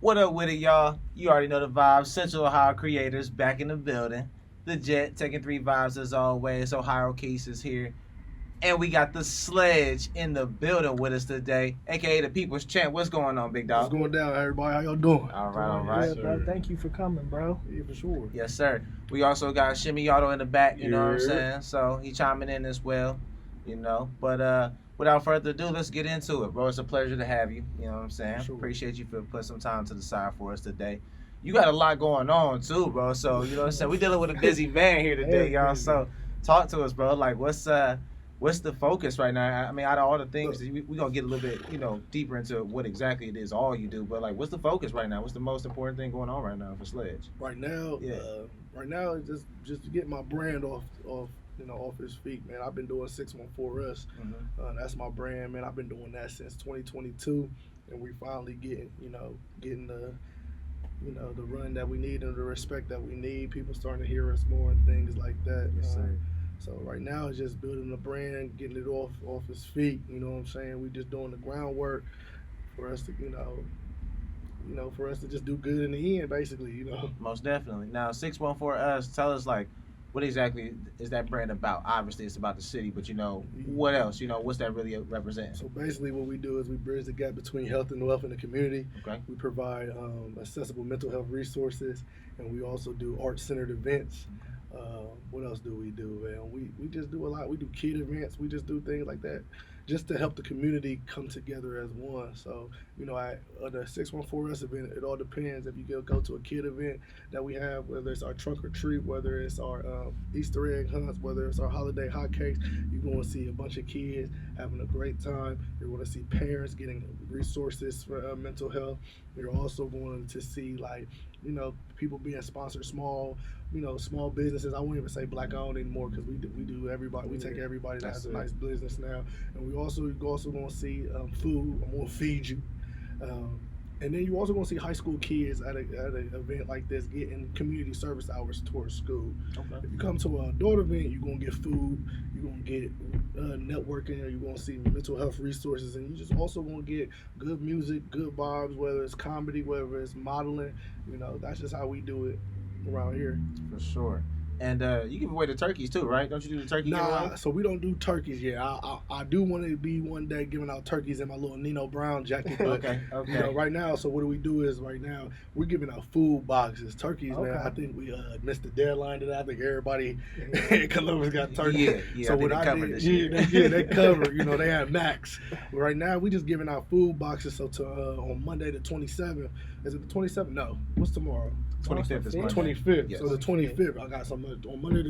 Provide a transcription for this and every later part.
What up with it, y'all? You already know the vibes. Central Ohio creators back in the building. The Jet taking 3 vibes as always. Ohio Keys is here. And we got the Sledge in the building with us today, aka the People's Champ. What's going on, big dog? What's going down, everybody? How y'all doing? All right. Yeah, bro. Thank you for coming, bro. Yeah, for sure. Yes, sir. We also got Shimmy Auto in the back, you know what I'm saying? So he chiming in as well, you know. But without further ado, let's get into it, bro. It's a pleasure to have you, you know what I'm saying? Sure. Appreciate you for putting some time to the side for us today. You got a lot going on too, bro. So, you know what I'm saying? We dealing with a busy man here today, y'all. So talk to us, bro. Like, what's the focus right now? I mean, out of all the things, we're going to get a little bit, you know, deeper into what exactly it is all you do. But, like, what's the focus right now? What's the most important thing going on right now for Sledge? Right now, it's just to get my brand off his feet, man. I've been doing 614 Us. That's my brand, man. I've been doing that since 2022, and we finally getting the run that we need and the respect that we need. People starting to hear us more and things like that. Yes, sir. So right now it's just building the brand, getting it off his feet. You know what I'm saying? We just doing the groundwork for us to, for us to just do good in the end, basically. You know. Most definitely. Now, 614 Us, tell us, like, what exactly is that brand about? Obviously, it's about the city, but, you know, what else? You know, what's that really represent? So basically what we do is we bridge the gap between health and wealth in the community. Okay. We provide accessible mental health resources, and we also do art-centered events. What else do we do, man? We just do a lot. We do kid events. We just do things like that just to help the community come together as one. So, you know, at the 614 Us event, it all depends. If you go to a kid event that we have, whether it's our trunk or treat, whether it's our Easter egg hunts, whether it's our holiday hotcakes, you're going to see a bunch of kids having a great time. You're going to see parents getting resources for mental health. You're also going to see, like, you know, people being sponsored, small businesses. I won't even say black owned anymore because we do everybody. We take everybody that has a nice business now, and you're also going to see food. I'm going to feed you, and then you also going to see high school kids at an event like this getting community service hours towards school. Okay. If you come to an adult event, you're going to get food. You're going to get networking. You're going to see mental health resources, and you just also going to get good music, good vibes. Whether it's comedy, whether it's modeling, you know, that's just how we do it around here. For sure. And you give away the turkeys too, right? Don't you do the turkey giveaway? Nah, so we don't do turkeys yet. I do want to be one day giving out turkeys in my little Nino Brown jacket. But, okay. You know, right now, so what do we do is right now we're giving out food boxes. Turkeys, man. I think we missed the deadline today. I think everybody in Columbus got turkeys. Yeah. So what I did, they covered. You know, they have max. But right now we just giving out food boxes. So on Monday the 27th, is it the 27th? No. What's tomorrow? 25th is Monday. 25th. Yes. So the 25th, I got some on Monday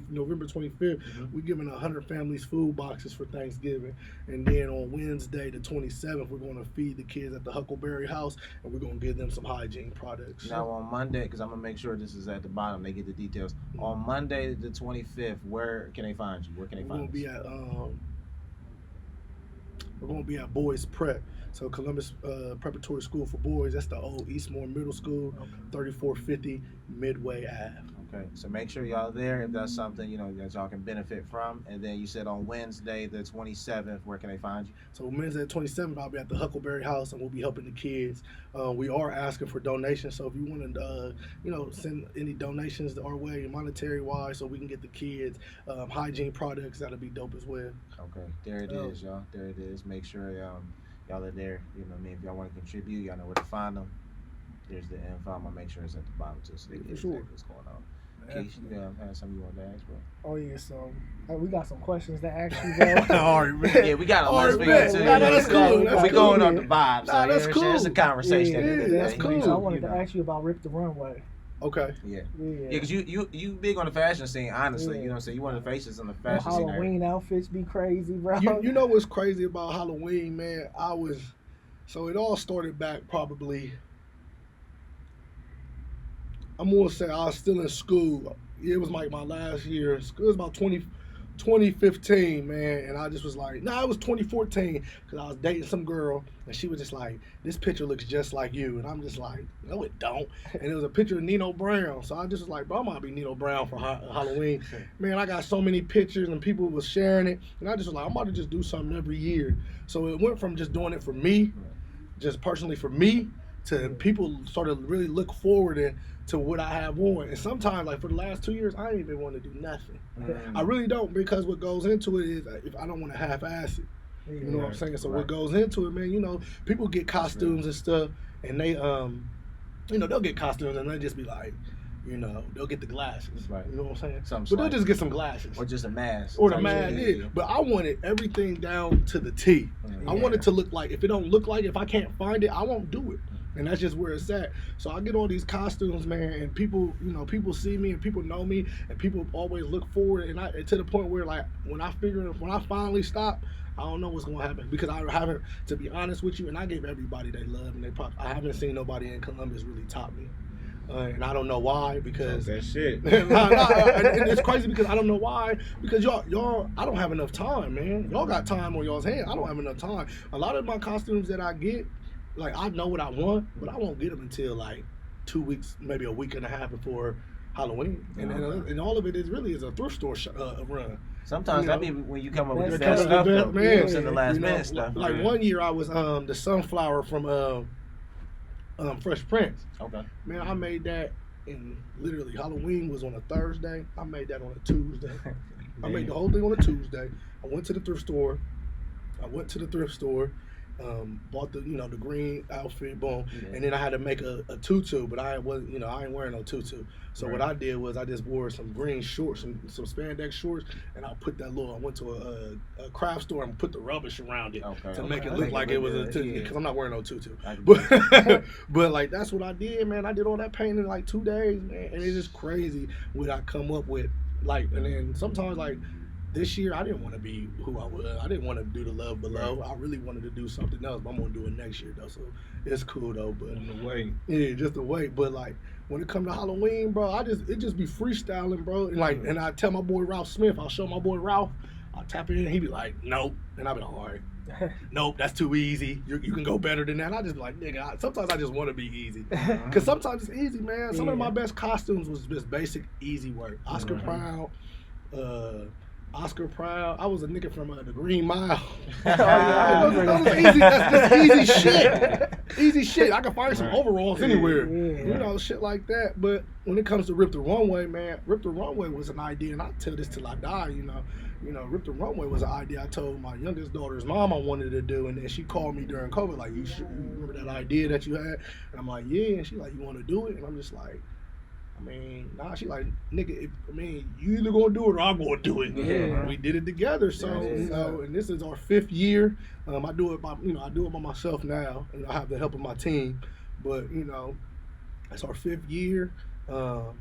November 25th. We're giving 100 families food boxes for Thanksgiving, and then on Wednesday the 27th, we're going to feed the kids at the Huckleberry House, and we're going to give them some hygiene products. Now on Monday, because I'm gonna make sure this is at the bottom, they get the details. On Monday the 25th, where can they find you? Where can they find you? We're going to be at Boys Prep. So Columbus Preparatory School for Boys, that's the old Eastmore Middle School, 3450 Midway Ave. Okay, so make sure y'all there if that's something, you know, that y'all can benefit from. And then you said on Wednesday the 27th, where can they find you? So Wednesday the 27th, I'll be at the Huckleberry House, and we'll be helping the kids. We are asking for donations, so if you want to, send any donations our way, monetary wise, so we can get the kids hygiene products, that'll be dope as well. Okay, there it is, y'all. There it is. Make sure y'all are there. You know what I mean? If y'all want to contribute, y'all know where to find them. There's the info. I'm gonna make sure it's at the bottom too, so they get exactly what's going on. Keith, you have something you want to ask, bro? Oh yeah, so we got some questions to ask you, bro. All right, man. Yeah, we got a lot of things too. That's cool. We going on the vibes. Nah, that's cool. It's a conversation. Yeah, that's cool. So I wanted to ask you about Rip the Runway. Okay. Yeah, because you big on the fashion scene, honestly. You know what I'm saying? You one of the faces on the fashion scene. Halloween outfits be crazy, bro. You know what's crazy about Halloween, man? So it all started back probably, I'm going to say I was still in school. It was like my last year in school. It was about 2015, man. And I just was like, it was 2014 because I was dating some girl and she was just like, this picture looks just like you. And I'm just like, no, it don't. And it was a picture of Nino Brown. So I just was like, bro, I'm going to be Nino Brown for Halloween. Man, I got so many pictures and people was sharing it. And I just was like, I'm about to just do something every year. So it went from just doing it for me, just personally for me, to people started to really look forward to what I have on. And sometimes, like for the last 2 years, I ain't even want to do nothing. I really don't, because what goes into it is if I don't want to half-ass it. You know what I'm saying? So what goes into it, man, you know, people get costumes and stuff, and they, you know, they'll get costumes and they just be like, you know, they'll get the glasses. Right. You know what I'm saying? Something But they'll just get some glasses. or just a mask. Or the mask, yeah. But I wanted everything down to the T. I want it to look like, if it don't look like it, if I can't find it, I won't do it. And that's just where it's at. So I get all these costumes, man, and people, you know, people see me and people know me, and people always look forward. And to the point where, like, when I finally stop, I don't know what's gonna happen, because I haven't, to be honest with you, and I gave everybody they love and I haven't seen nobody in Columbus really top me. And I don't know why, because that shit. And it's crazy because I don't know why, because y'all, I don't have enough time, man. Y'all got time on y'all's hands. I don't have enough time. A lot of my costumes that I get, like, I know what I want, but I won't get them until like 2 weeks, maybe a week and a half before Halloween. And all of it is really a thrift store run. Sometimes that be when you come up with the That's best stuff, the though. best, man. It's in the last You know, minute stuff. Like one year I was the sunflower from Fresh Prince. Okay. Man, I made that, and literally Halloween was on a Thursday. I made that on a Tuesday. I made the whole thing on a Tuesday. I went to the thrift store. Bought the green outfit, boom, and then I had to make a tutu, but I ain't wearing no tutu. So what I did was I just wore some green shorts, some spandex shorts, and I put that I went to a craft store and put the rubbish around it to make it look like it was a tutu, because I'm not wearing no tutu. But like, that's what I did, man. I did all that painting in like 2 days, man, and it's just crazy what I come up with. Like, and then sometimes, like, this year, I didn't want to be who I was. I didn't want to do the Love Below. I really wanted to do something else, but I'm going to do it next year, though. So it's cool, though. But the wait. Yeah, just the wait. But, like, when it comes to Halloween, bro, it just be freestyling, bro. And, like, and I tell my boy Ralph Smith, I'll show my boy Ralph, I'll tap it in, and he be like, nope. And I'll be like, all right. Nope, that's too easy. You can go better than that. And I just be like, nigga, sometimes I just want to be easy. Because sometimes it's easy, man. Some of my best costumes was just basic, easy work. Oscar Proud. I was a nigga from the Green Mile. That was easy. That's just easy shit. Easy shit. I can find some overalls anywhere. You know, shit like that. But when it comes to Rip the Runway, man, Rip the Runway was an idea, and I tell this till I die. You know, Rip the Runway was an idea I told my youngest daughter's mom I wanted to do, and then she called me during COVID like, you remember that idea that you had? And I'm like, yeah. And she like, you want to do it? And I'm just like, I mean, nah, she like, nigga, you either gonna do it or I'm gonna do it. Yeah. We did it together. So, and this is our 5th year. I do it by myself now, and I have the help of my team. But, it's our 5th year. The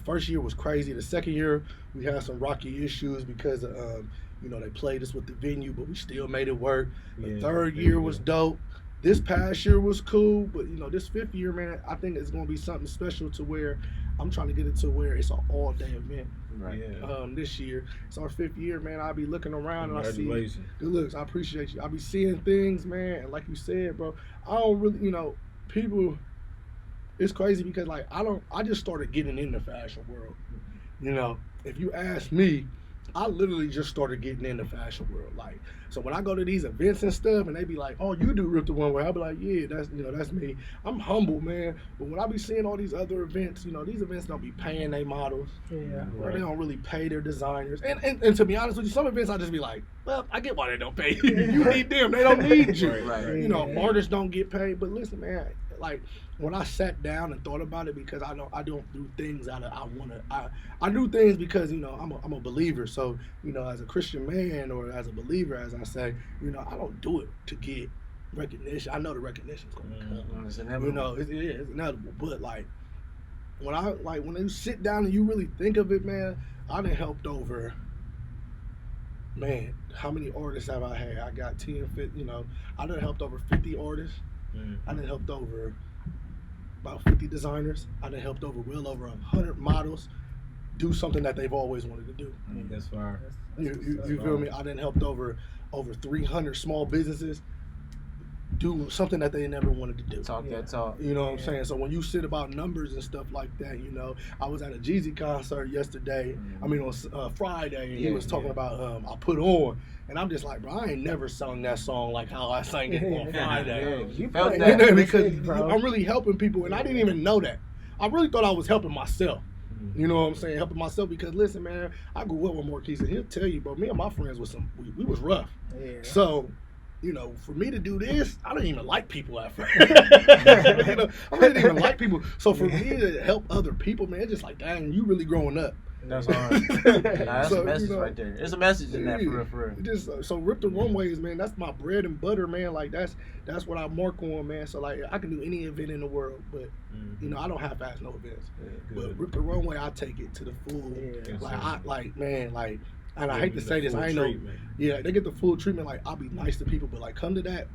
first year was crazy. The second year, we had some rocky issues because, they played us with the venue, but we still made it work. The third year was dope. This past year was cool, but this 5th year, man, I think it's gonna be something special to where I'm trying to get it to where it's an all-day event. Right. Yeah. This year, it's our 5th year, man. I'll be looking around and I see good looks. I appreciate you. I'll be seeing things, man, and like you said, bro, I don't really, people. It's crazy because like I just started getting in the fashion world. If you ask me, I literally just started getting in the fashion world. Like, so when I go to these events and stuff, and they be like, "Oh, you do Rip the Runway," I'll be like, "Yeah, that's me." I'm humble, man. But when I be seeing all these other events, these events don't be paying their models. Yeah. Or they don't really pay their designers. And to be honest with you, some events I just be like, well, I get why they don't pay you. You need them. They don't need you. Right. Artists don't get paid. But listen, man, like, when I sat down and thought about it, because I don't do things I do things because I'm a believer. So as a Christian man or as a believer, as I say, I don't do it to get recognition. I know the recognition's gonna come. It's inevitable. It's inevitable. But like when you sit down and you really think of it, man, I done helped over. Man, how many artists have I had? I got 10, 50, I done helped over 50 artists. I done helped over about 50 designers. I done helped over well over 100 models do something that they've always wanted to do. That's fire. You feel me? I done helped over 300 small businesses do something that they never wanted to do. Talk that talk. You know what I'm saying? So when you sit about numbers and stuff like that, you know, I was at a Jeezy concert yesterday. I mean, on Friday, and he was talking about I Put On, and I'm just like, bro, I ain't never sung that song like how I sang it on Friday. You felt that because I'm really helping people, and I didn't even know that. I really thought I was helping myself. You know what I'm saying? Helping myself because listen, man, I grew up with Marquise, and he'll tell you, bro. Me and my friends was we was rough. Yeah. So. You know, for me to do this, I didn't even like people at first. You know, I didn't even like people. So for me to help other people, man, it's just like, dang, you really growing up. That's hard. That's a message right there. There's a message in that for real. Just, so Rip the Runways, man, that's my bread and butter, man. Like that's what I mark on, man. So like I can do any event in the world, but you know, I don't half-ass no events. But Rip the Runway, I take it to the full. And I hate to say this, I ain't know. Yeah, they get the full treatment. Like I'll be nice to people, but like come to that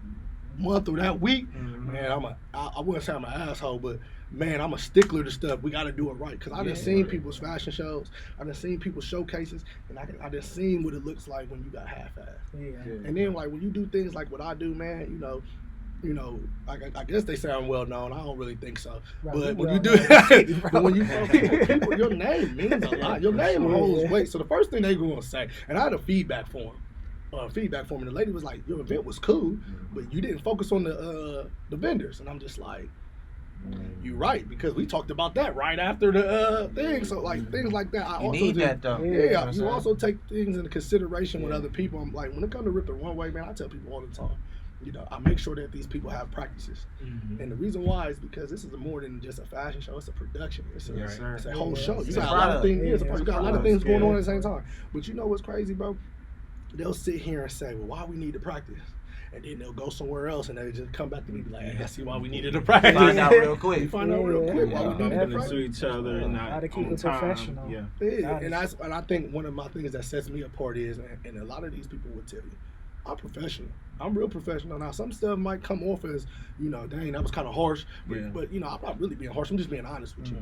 month or that week, man, I wouldn't say I'm an asshole, but man, I'm a stickler to stuff. We got to do it right because I done seen people's fashion shows, I done seen people's showcases, and I done seen what it looks like when you got half-ass. And then like when you do things like what I do, man, you know, I guess they say I'm well known. I don't really think so. Right, but when you do but when you people, your name means a lot. Your name holds weight. So the first thing they gonna say, and I had a feedback form. And the lady was like, your event was cool, but you didn't focus on the vendors. And I'm just like, you're right, because we talked about that right after the thing. So like things like that, I also that though. Yeah, you also take things into consideration with other people. I'm like, when it comes to Rip the Runway, man, I tell people all the time. You know, I make sure that these people have practices. And the reason why is because this is more than just a fashion show. It's a production. It's a whole show. You got a lot of things. You got a lot of things going on at the same time. But you know what's crazy, bro? They'll sit here and say, well, why we need to practice? And then they'll go somewhere else and they just come back to me and be like, hey, I see why we needed to practice. Find out real quick. Why we needed to practice. To each other and not how to keep it professional. And I think one of my things that sets me apart is, and a lot of these people would tell you, I'm professional. I'm real professional. Now, some stuff might come off as, you know, dang, that was kind of harsh. But, you know, I'm not really being harsh. I'm just being honest with you.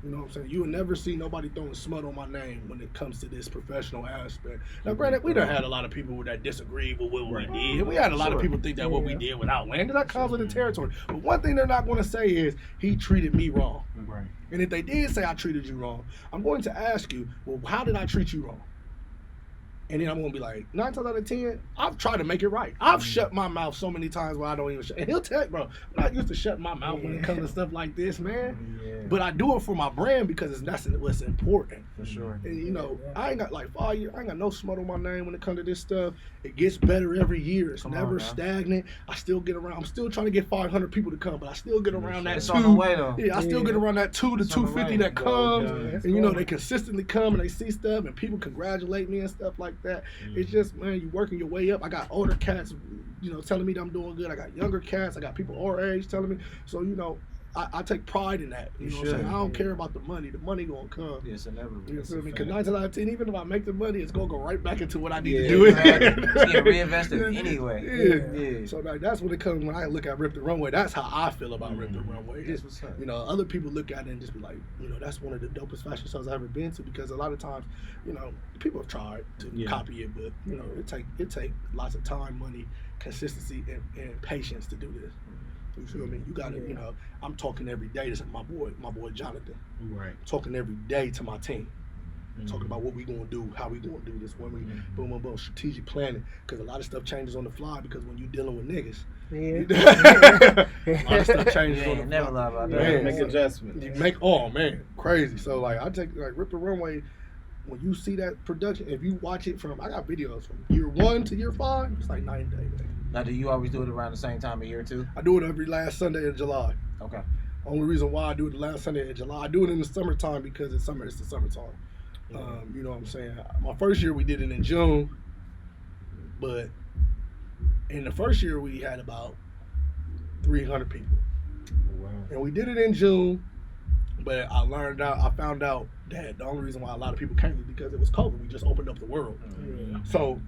You know what I'm saying? You will never see nobody throwing smut on my name when it comes to this professional aspect. Now, granted, we done had a lot of people that disagree with what we did. We had a lot of people think that what we did without landing, that comes with the territory. But one thing they're not going to say is, he treated me wrong. And if they did say I treated you wrong, I'm going to ask you, well, how did I treat you wrong? And then I'm going to be like, 9 times out of 10, I've tried to make it right. I've shut my mouth so many times where I don't even shut. And he'll tell you, bro, I'm not used to shutting my mouth when it comes to stuff like this, man. But I do it for my brand because that's what's important. For sure. And, you know, I ain't got like 5 years. I ain't got no smut on my name when it comes to this stuff. It gets better every year. It's never stagnant. I still get around. I'm still trying to get 500 people to come, but I still get around that 2. On the way, though. Yeah, I still get around that 2 to 250 that comes. And, you know, they consistently come and they see stuff and people congratulate me and stuff like that. It's just, man, you working your way up. I got older cats, you know, telling me that I'm doing good. I got younger cats. I got people our age telling me. So, you know, I take pride in that. You know what I'm saying? I don't care about the money. The money gonna come. Yes, inevitable. You feel me? Because 9 times out of 10, even if I make the money, it's gonna go right back into what I need to do. It's get reinvested anyway. So like, that's when it comes when I look at Rip the Runway. That's how I feel about Rip the Runway. You know, other people look at it and just be like, you know, that's one of the dopest fashion shows I've ever been to, because a lot of times, you know, people have tried to copy it, but you know, it take lots of time, money, consistency, and patience to do this. You feel me? You gotta, you know, I'm talking every day to my boy Jonathan. Right. Talking every day to my team. Talking about what we gonna do, how we gonna do this, when we boom, boom, boom, strategic planning. Because a lot of stuff changes on the fly. Because when you dealing with niggas, a lot of stuff changes on the fly. Never lie about that. Man, make adjustments. You make crazy. So like I take like Rip the Runway. When you see that production, if you watch it from, I got videos from year 1 to year 5. It's like 9 days. Now, do you always do it around the same time of year too? I do it every last Sunday in July. Okay. Only reason why I do it the last Sunday in July, I do it in the summertime because it's the summertime. You know what I'm saying? My first year we did it in June, but in the first year we had about 300 people. Wow. And we did it in June, but I found out that the only reason why a lot of people came was because it was COVID. We just opened up the world. So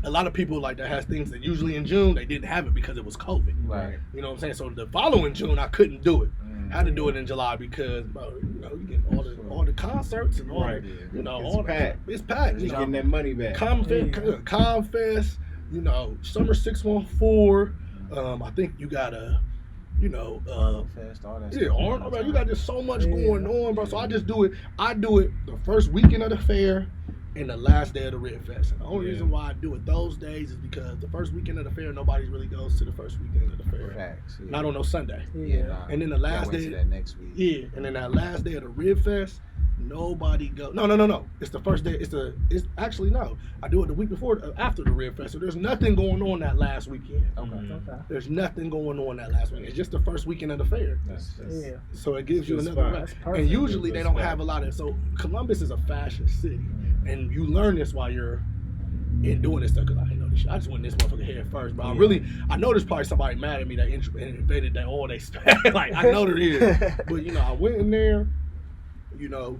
a lot of people like that has things that usually in June they didn't have it because it was COVID. Right. You know what I'm saying? So the following June I couldn't do it. Had to do it in July because, bro, you know, you get all the concerts and all, you know, it's packed. It's packed. You're getting that money back. Comfest, you know, Summer 614. I think you got a, you know, Fest, all that yeah, stuff. Arnold, bro, you got just so much going on, bro. So I just do it. I do it the first weekend of the fair and the last day of the Red Fest. And the only reason why I do it those days is because the first weekend of the fair, nobody really goes to the first weekend of the fair. Facts. Yeah. Not on no Sunday. Yeah. Nah. And then the last Gotta wait day, till that next week. yeah, and then that last day of the Rib Fest, nobody go. No. It's the first day. It's actually no. I do it the week before, after the Rib Fest. So there's nothing going on that last weekend. Okay. There's nothing going on that last weekend. It's just the first weekend of the fair. Yeah. So it gives you Good another. spot. That's And perfect. usually they don't have a lot of. So Columbus is a fashion city, and you learn this while you're in doing this stuff. Cause I didn't know this shit. I just went this motherfucker head first, but I know there's probably somebody mad at me that invaded that all they spent. Like I know there is, but you know I went in there, you know,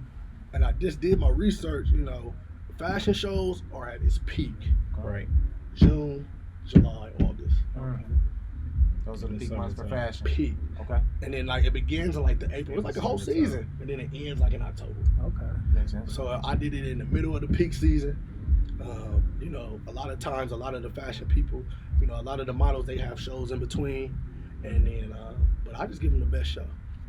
and I just did my research. You know, fashion shows are at its peak. Right. June, July, August. Those are the In the peak months for summertime. fashion. Peak. Okay. And then like it begins in like the April. It's like a whole season, and then it ends like in October. Okay. Makes sense. So I did it in the middle of the peak season. You know, a lot of times, a lot of the fashion people, you know, a lot of the models, they have shows in between, and then, but I just give them the best show.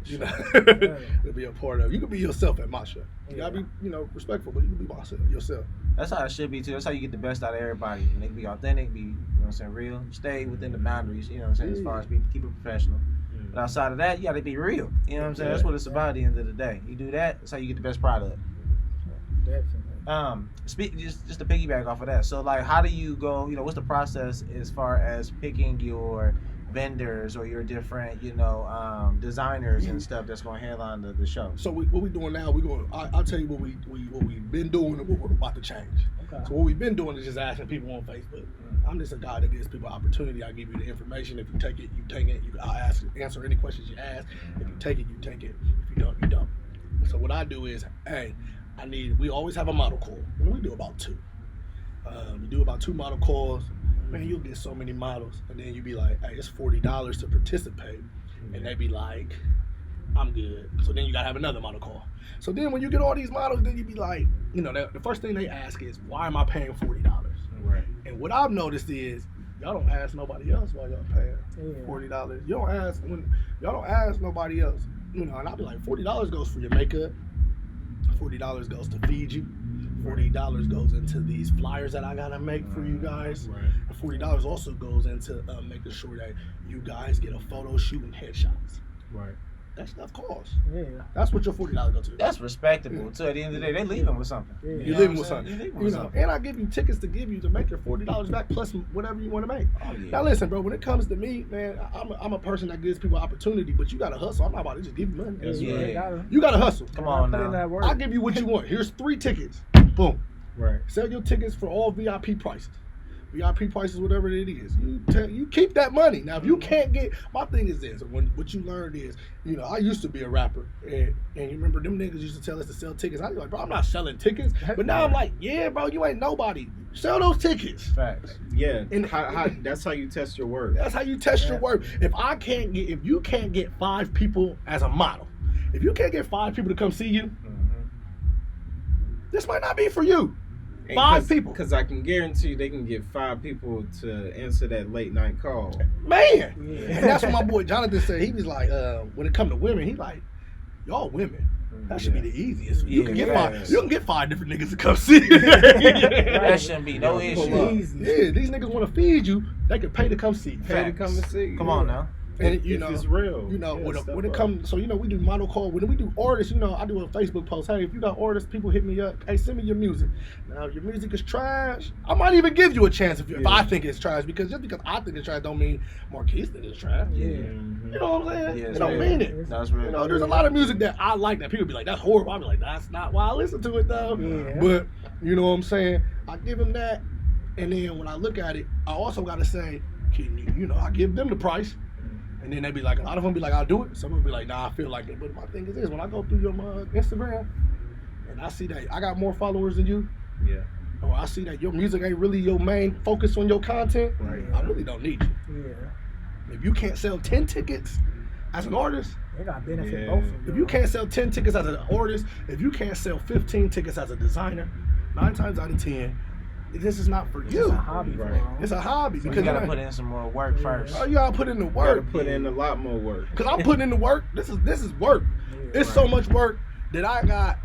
You know, to be a part of. You can be yourself at my show. You gotta be, you know, respectful, but you can be yourself. That's how it should be too. That's how you get the best out of everybody. And they can be authentic, be, you know what I'm saying, real. Stay within the boundaries, you know what I'm saying, as far as keep it professional. But outside of that, you gotta be real. You know what I'm saying? That's what it's about at the end of the day. You do that, that's how you get the best product. Definitely. Just to piggyback off of that. So like, how do you go? You know, what's the process as far as picking your vendors or your different, you know, designers and stuff that's going to headline the show? So what we doing now? I'll tell you what we've been doing and what we're about to change. Okay. So what we've been doing is just asking people on Facebook. I'm just a guy that gives people opportunity. I give you the information. If you take it, you take it. I'll answer any questions you ask. If you take it, you take it. If you don't, you don't. So what I do is, hey, we always have a model call. And we do about 2. We do about 2 model calls. Man, you'll get so many models. And then you be like, hey, it's $40 to participate. And they be like, I'm good. So then you got to have another model call. So then when you get all these models, then you be like, you know, the first thing they ask is, why am I paying $40? Right. And what I've noticed is, y'all don't ask nobody else why y'all paying $40. Y'all don't ask nobody else. You know, and I'll be like, $40 goes for your makeup. $40 goes to feed you. $40 goes into these flyers that I gotta make for you guys. Right. And $40 also goes into making sure that you guys get a photo shoot and headshots. Right. That stuff costs. Yeah. That's what your $40 goes to. That's respectable. So at the end of the day, they leaving with something. Yeah. You're know leaving what with I'm saying? something. You leaving You with know, something. and I give you tickets to give you to make your $40 back plus whatever you want to make. Oh, yeah. Now listen, bro. When it comes to me, man, I'm a person that gives people opportunity, but you gotta hustle. I'm not about to just give you money. That's Yeah. You gotta hustle. Come on Put in now. that work. I give you what you want. Here's 3 tickets. Boom. Right. Sell your tickets for all VIP prices. VIP prices, whatever it is. You keep that money. Now, if you can't get, my thing is this. What you learned is, you know, I used to be a rapper, and you remember them niggas used to tell us to sell tickets. I was like, bro, I'm not selling tickets. But now I'm like, yeah, bro, you ain't nobody. Sell those tickets. Facts. Yeah. And- how that's how you test your work. That's how you test your work. If you can't get 5 people as a model, if you can't get 5 people to come see you, this might not be for you. 5 people. Because I can guarantee you they can get 5 people to answer that late night call. Man. Yeah. And that's what my boy Jonathan said. He was like, when it come to women, he like, y'all women. That should be the easiest. You can get Yeah. 5. You can get 5 different niggas to come see you. That shouldn't be no issue. Easy. Yeah, these niggas want to feed you. They can pay to come see you. Pay to come and see. Come on now. And you if know, it's real. You know, Yeah, when step it up. comes, so you know, we do model call. When we do artists, you know, I do a Facebook post. Hey, if you got artists, people hit me up. Hey, send me your music. Now, if your music is trash, I might even give you a chance if I think it's trash. Because just because I think it's trash, don't mean Marquise think it's trash. Yeah. Mhm. You know what I'm saying? Yeah, it it's don't real. mean it. That's real. You know, there's a lot of music that I like that people be like, that's horrible. I be like, that's not why I listen to it though. Yeah. But you know what I'm saying? I give them that, and then when I look at it, I also got to say, can you know, I give them the price. And then they be like, a lot of them be like, I'll do it. Some of them be like, nah, I feel like it. But my thing is this, when I go through your Instagram and I see that I got more followers than you, Yeah. or I see that your music ain't really your main focus on your content, Right. I really don't need you. Yeah. If you can't sell 10 tickets as an artist, They got benefit Yeah. both of them. if you can't sell 10 tickets as an artist, if you can't sell 15 tickets as a designer, 9 times out of 10, this is not for It's you. a hobby, Right. bro. It's a hobby So you because gotta put in some more work first. oh, you gotta put in the Gotta work. put in a lot more work. Cause I'm putting in the work. This is work. Yeah. It's so much work that I got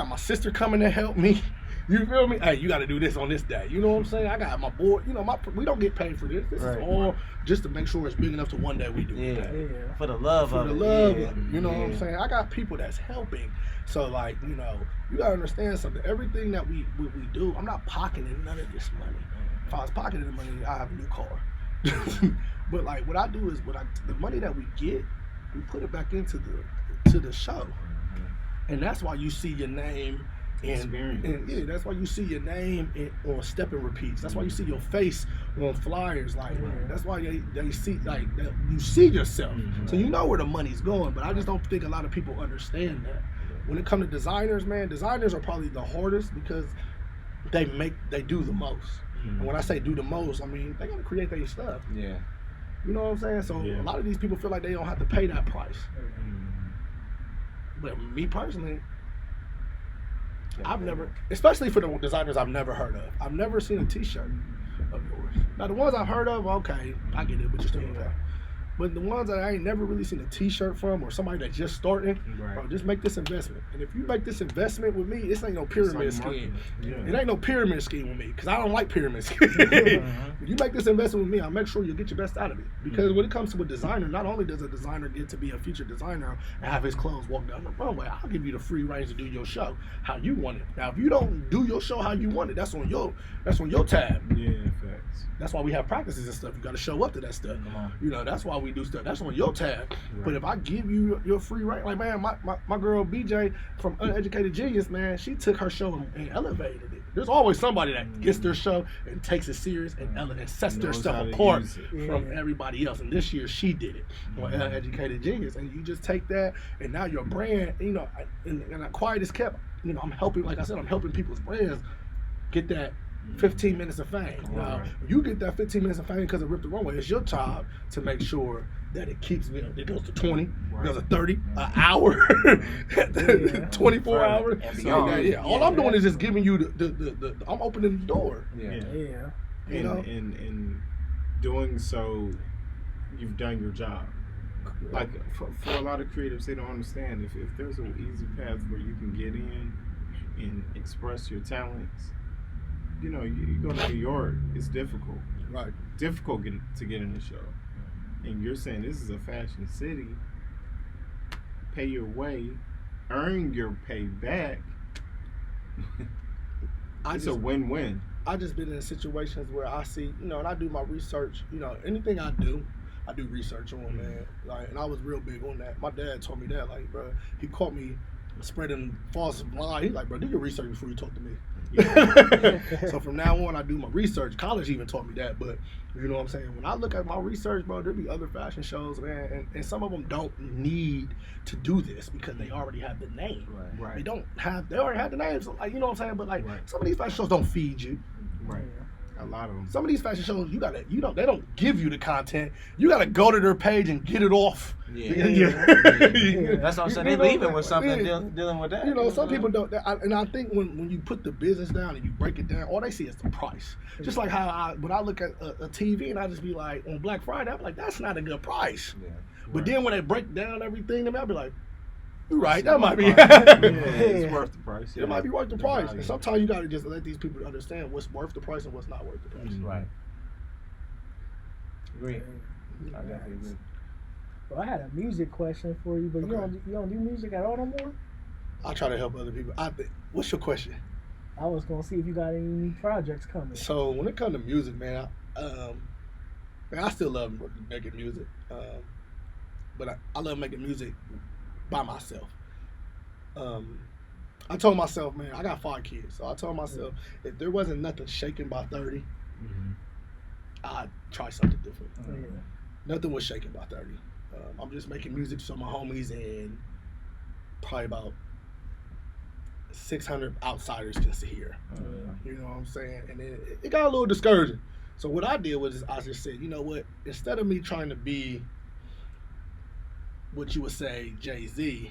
my sister coming to help me. You feel me? Hey, you got to do this on this day. You know what I'm saying? I got my boy. We don't get paid for this. This Right. is all just to make sure it's big enough to one day we do Yeah. that. Yeah. For the love For of the it. love yeah. of it. You know what I'm Yeah. saying? I got people that's helping. So like, you gotta understand something. Everything that we do, I'm not pocketing none of this money. If I was pocketing the money, I have a new car. But like what I do is the money that we get, we put it back into the show. And that's why you see your name and that's why you see your name on step and repeats. That's why you see your face on flyers. Like that's why they see like that you see yourself. So you know where the money's going. But I just don't think a lot of people understand that. When it comes to designers, man, designers are probably the hardest because they do the most. And when I say do the most, I mean they gotta create their stuff. Yeah. You know what I'm saying? So Yeah. a lot of these people feel like they don't have to pay that price. But me personally, I've never, especially for the designers I've never heard of. I've never seen a T-shirt of yours. Now the ones I've heard of, okay, I get it, but you're still okay. But the ones that I ain't never really seen a T-shirt from, or somebody that's just starting, Right. bro, just make this investment. And if you make this investment with me, this ain't no pyramid It's like scheme. marketing. It ain't no pyramid scheme with me, because I don't like pyramid schemes. If you make this investment with me, I'll make sure you get your best out of it. Because when it comes to a designer, not only does a designer get to be a featured designer and have his clothes walk down the runway, I'll give you the free range to do your show how you want it. Now, if you don't do your show how you want it, that's on your tab. Yeah, facts. That's why we have practices and stuff. You got to show up to that stuff. Come on. You know, that's why we do stuff. That's on your tab. But if I give you your free range, like, man, my girl BJ from Uneducated Genius, man, she took her show and elevated it. There's always somebody that gets their show and takes it serious and sets their Knows stuff how to apart use it. from everybody else. And this year she did it on Uneducated Genius. And you just take that, and now your brand, you know, and quiet is kept. You know, I'm helping, like I said, I'm helping people's brands get that 15 minutes of fame. Now, Right. you get that 15 minutes of fame because of Rip the Runway. It's your job to make sure that it keeps, you know, it goes to 20, it goes to 30, an hour, 24 Right. hours. And So, beyond. yeah, all I'm doing is just giving you the I'm opening the door. Yeah. Yeah. You know? And doing so, you've done your job. Like for a lot of creatives, they don't understand if there's an easy path where you can get in and express your talents. You know, you go to New York, it's difficult. Right. Difficult to get in the show. And you're saying this is a fashion city. Pay your way, earn your pay back. It's a win-win. I just been in situations where I see, you know, and I do my research. You know, anything I do research on, man. Like, and I was real big on that. My dad told me that, like, bro, he caught me spreading false lies. He's like, bro, do your research before you talk to me. So from now on, I do my research. College even taught me that, but you know what I'm saying? When I look at my research, bro, there'll be other fashion shows, man, and some of them don't need to do this because they already have the name. Right. They already have the names, so, like, you know what I'm saying? But like, Right. some of these fashion shows don't feed you. Right. A lot of them. Some of these fashion shows, they don't give you the content. You gotta go to their page and get it off. Yeah. That's what I'm saying. They leaving with something dealing with that. You know, some people don't, and I think when you put the business down and you break it down, all they see is the price. Just like how when I look at a TV and I just be like, on Black Friday, I'm like, that's not a good price. Yeah. But then when they break down everything, I'll be like, you're right, that might be. It's worth the price. It might be worth the price. value. And sometimes you gotta just let these people understand what's worth the price and what's not worth the price. Right. Agree. I definitely agree. Well, I had a music question for you, but you don't do music at all no more? I try to help other people. What's your question? I was gonna see if you got any new projects coming. So when it comes to music, man, I still love making music, but I love making music by myself. I told myself, man, I got 5 kids, so I told myself if there wasn't nothing shaking by 30, I'd try something different. Yeah. Nothing was shaking by 30. I'm just making music so my homies and probably about 600 outsiders can hear. You know what I'm saying? And then it got a little discouraging. So what I did was I just said, you know what? Instead of me trying to be what you would say Jay-Z,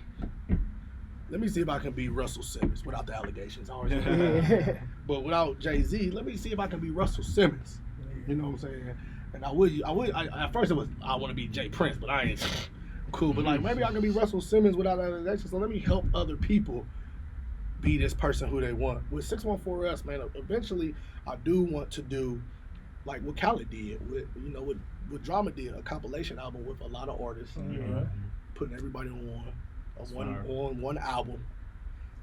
let me see if I can be Russell Simmons without the allegations. I already Yeah. But without Jay-Z, let me see if I can be Russell Simmons. You know what I'm saying? And at first it was, I want to be Jay Prince, but I ain't cool. But like, maybe I can be Russell Simmons without allegations. So let me help other people be this person who they want. With 614S, man, eventually I do want to do like what Khaled did, what Drama did, a compilation album with a lot of artists, putting everybody on one album,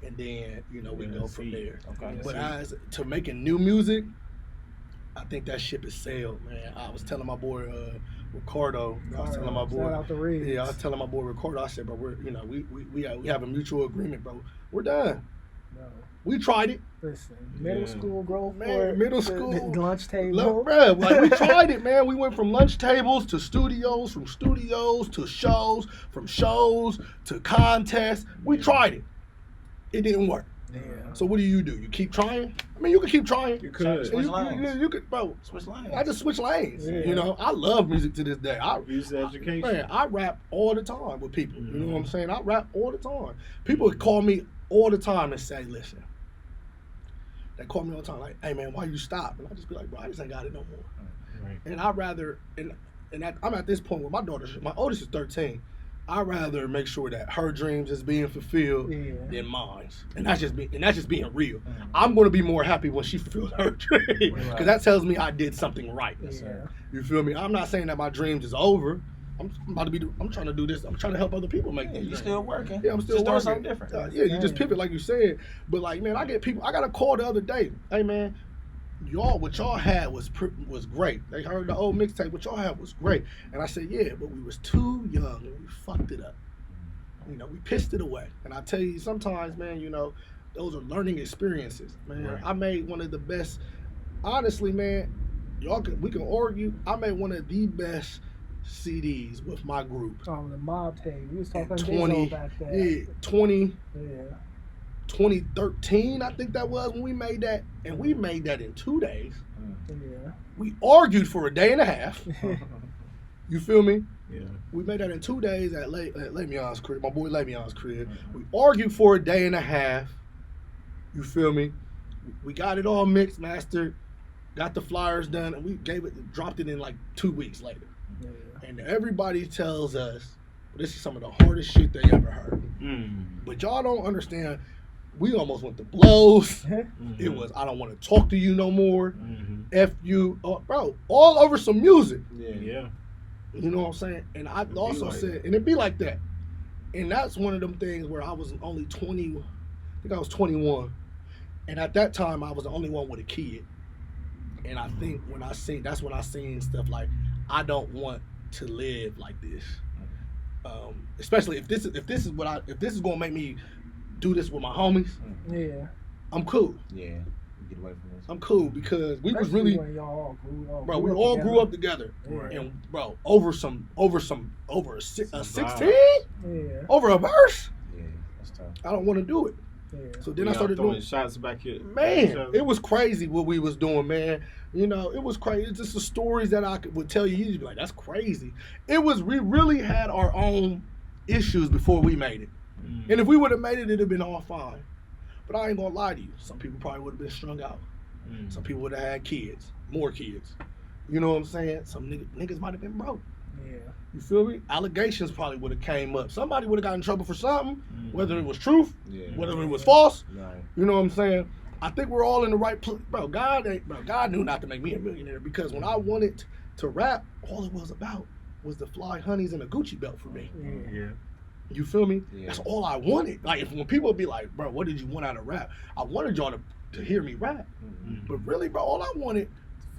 and then we go from there. Okay. But as to making new music, I think that ship has sailed, man. I was telling my boy Ricardo. I was telling my boy. Shout out to Riggs. Yeah, I was telling my boy Ricardo. I said, bro, we have a mutual agreement, bro. We're done. No. We tried it. Listen, middle school growth, Man, middle school. lunch table. Look, bro, like we tried it, man. We went from lunch tables to studios, from studios to shows, from shows to contests. We tried it. It didn't work. Yeah. So what do? You keep trying? I mean, you can keep trying. You could. Switch lanes. You could, bro. Switch lanes. I just switch lanes. Yeah. I love music to this day. Use education. Man, I rap all the time with people. You know what I'm saying? I rap all the time. People call me all the time and say, listen. They call me all the time like, hey man, why you stop? And I just be like, bro, I just ain't got it no more. Right. And I'd rather, I'm at this point where my oldest is 13. I'd rather make sure that her dreams is being fulfilled than mine. And that's just being real. I'm going to be more happy when she fulfills her dream. Because that tells me I did something right. Yes, sir. You feel me? I'm not saying that my dreams is over. I'm trying to do this. I'm trying to help other people make these You dreams. still working. Yeah, I'm still just doing working. something different. Yeah, you just pivot like you said. But like, man, I get people. I got a call the other day. Hey, man, what y'all had was great. They heard the old mixtape. What y'all had was great. And I said, yeah, but we was too young and we fucked it up. We pissed it away. And I tell you, sometimes, man, those are learning experiences, man. Right. I made one of the best. Honestly, man, we can argue. I made one of the best CDs with my group. Oh, the mob tape. We was talking 20, about that. yeah, 20. Yeah. 2013, I think that was when we made that, and we made that in 2 days. Yeah. We argued for a day and a half. You feel me? Yeah. We made that in 2 days at Le'Veon's crib, my boy Le'Veon's crib. We argued for a day and a half. You feel me? We got it all mixed, mastered, got the flyers done, and we dropped it in like 2 weeks later. Yeah. And everybody tells us this is some of the hardest shit they ever heard. But y'all don't understand. We almost went to blows. It was, I don't want to talk to you no more. F you. Bro, all over some music. Yeah. You know what I'm saying? And I also like said, that. and it'd be like that. And that's one of them things where I was only 20, I think I was 21. And at that time, I was the only one with a kid. And I think that's when I seen stuff like, I don't want to live like this. Especially if this is gonna make me do this with my homies, Yeah. I'm cool. Yeah. Get away from this. I'm cool because we was Especially really, when y'all all grew up. bro. We all grew up together, Yeah. and bro, over a 16, Yeah. over a verse. Yeah, that's tough. I don't want to do it. Yeah. So then I started throwing doing. shots back here. Man, it was crazy what we was doing, man. It was crazy. It's just the stories that I would tell you. You'd be like, "That's crazy." We really had our own issues before we made it, and if we would have made it, it'd have been all fine. But I ain't gonna lie to you. Some people probably would have been strung out. Some people would have had kids, more kids. You know what I'm saying? Some niggas might have been broke. Yeah. You feel me? Allegations probably would have came up. Somebody would have got in trouble for something, whether it was truth, whether it was false. Right. You know what I'm saying? I think we're all in the right place. Bro, God knew not to make me a millionaire because when I wanted to rap, all it was about was the fly honeys and a Gucci belt for me. Yeah. You feel me? Yeah. That's all I wanted. Like, when people be like, bro, what did you want out of rap? I wanted y'all to hear me rap. But really, bro, all I wanted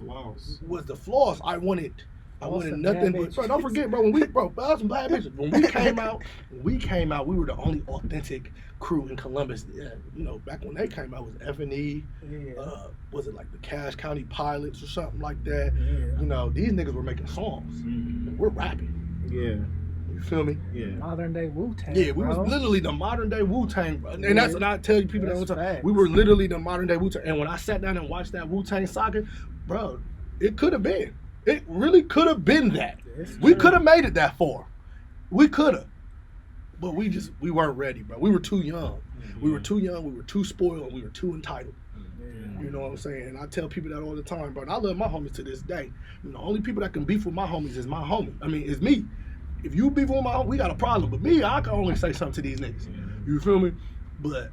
Flaws. was the flaws. I wanted some nothing bad but, bro, bitches. don't forget, bro, bro, some bad bitches. When we came out, we were the only authentic crew in Columbus. Yeah, back when they came out, it was F&E, Yeah. was it like the Cache County Pilots or something like that? Yeah. These niggas were making songs. We're rapping. Yeah. You feel me? Yeah. Modern day Wu-Tang. Yeah, we bro. was literally the modern day Wu-Tang, bro. And Yeah. that's what I tell you people That's all the time. facts. We were literally the modern day Wu-Tang. And when I sat down and watched that Wu-Tang saga, bro, it could have been. It really could have been that. It's We true. could have made it that far. We could have. but we weren't ready, bro. We were too young. We were too young. We were too spoiled. And we were too entitled. You know what I'm saying? And I tell people that all the time, bro. And I love my homies to this day. You know, only people that can beef with my homies is my homie. I mean, it's me. If you beef with my homie, we got a problem. But me, I can only say something to these niggas. You feel me? But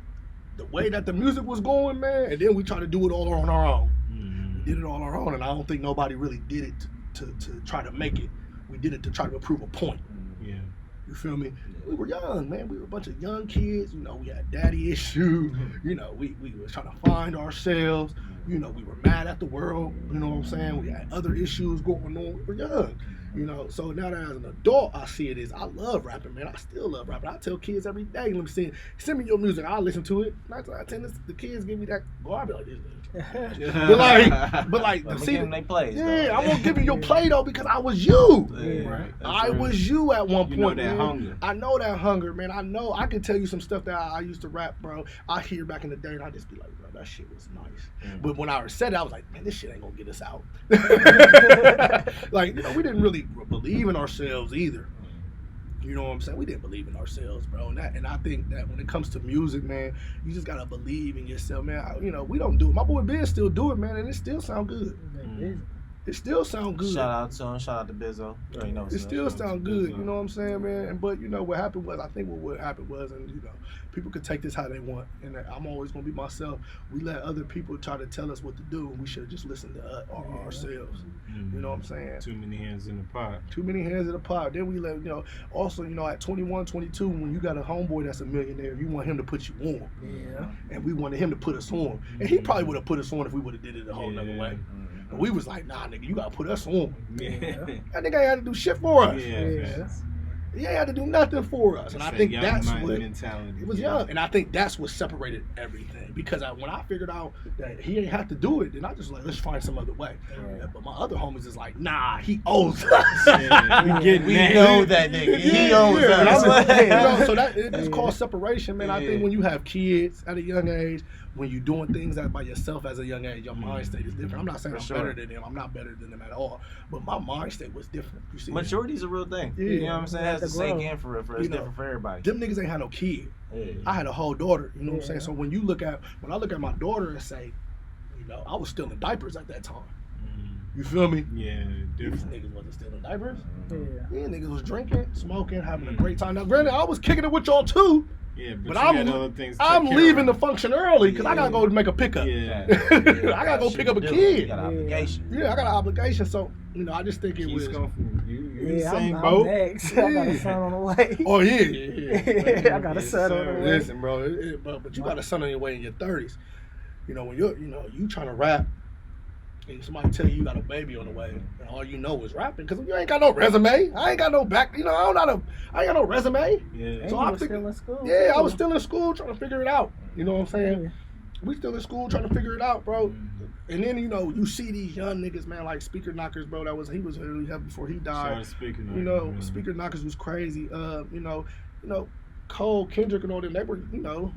the way that the music was going, man, and then we tried to do it all on our own. We did it all on our own, and I don't think nobody really did it to try to make it. We did it to try to prove a point. Yeah. You feel me? We were young, man. We were a bunch of young kids. You know, we had daddy issues. You know, we was trying to find ourselves. You know, we were mad at the world. You know what I'm saying? We had other issues going on. We were young. You know, so now that as an adult, I see it as I love rapping, man. I still love rapping. I tell kids every day, let me send me your music. I'll listen to it. 9 times out of 10, the kids give me that. Oh, I'll be like this. but like, see, they plays. Yeah, I won't give you your play though because I was you. Yeah, right. I was you at one point. You know that man. hunger. I know that hunger, man. I know. I can tell you some stuff that I used to rap, bro. I hear back in the day, and I just be like, bro, that shit was nice. But when I said it, I was like, man, this shit ain't gonna get us out. Like, you know, we didn't really believe in ourselves either. You know what I'm saying? We didn't believe in ourselves, bro. And I think that when it comes to music, man, you just gotta believe in yourself, man. You know, we don't do it. My boy Ben still do it, man, and it still sound good. It still sound good. Shout out to him. Shout out to Bizzo. You already know It still sound good. You know what I'm saying, man? But you know what happened was, I think what happened was, and you know, people could take this how they want, and I'm always gonna be myself. We let other people try to tell us what to do, and we should just listen to ourselves. You know what I'm saying? Too many hands in the pot. Too many hands in the pot. Then we let, you know, also, you know, at 21, 22, when you got a homeboy that's a millionaire, you want him to put you on. Yeah. And we wanted him to put us on. And he probably would have put us on if we would have did it a whole nother way. But we was like, nah, nigga, you gotta put us on. Yeah. That nigga ain't had to do shit for us. Yeah. He ain't had to do nothing for us. And I think that's what mentality. it was young. And I think that's what separated everything. Because when I figured out that he ain't have to do it, then I just like, let's find some other way. Right. But my other homies is like, nah, he owes us. We know that nigga. He owns And us. I'm like, you know, so it's called separation, man. I think when you have kids at a young age, when you're doing things by yourself as a young age, your mind state is different. I'm not saying I'm better than them. I'm not better than them at all. But my mind state was different. You see, Maturity's a real thing. Yeah. You know what I'm saying? It has to sink in for real. It's You know, different for everybody. them niggas ain't had no kid. Yeah. I had a whole daughter. You know what I'm saying? So when I look at my daughter and say, you know, I was still in diapers at that time. You feel me? Yeah, These different. niggas wasn't still in diapers. Yeah. Yeah, niggas was drinking, smoking, having a great time. Now, granted, I was kicking it with y'all too. Yeah, But you I'm got other things to I'm take care leaving the of. function early because I gotta go make a pickup. Yeah. I gotta go pick up a kid. You got an obligation. Yeah, I got an obligation. So, you know, I just think it was. Keys come from you in the Yeah, same I'm boat. next. I got a son on the way. Oh yeah. I got a son on the way. Listen, bro, but you got a son on your way in your 30s. You know, when you trying to rap, and somebody tell you got a baby on the way, and all you know is rapping, because you ain't got no resume. I ain't got no back. You know, I ain't got no resume. Yeah. And So you I was think- still in school. Yeah, I too. was still in school trying to figure it out. You know what I'm saying? Yeah. We still in school trying to figure it out, bro. And then, you know, you see these young niggas, man, like Speaker Knockers, bro. He was really heavy before he died. Started speaking. You know, Speaker Knockers was crazy. You know, Cole, Kendrick, and all them, they were, you know,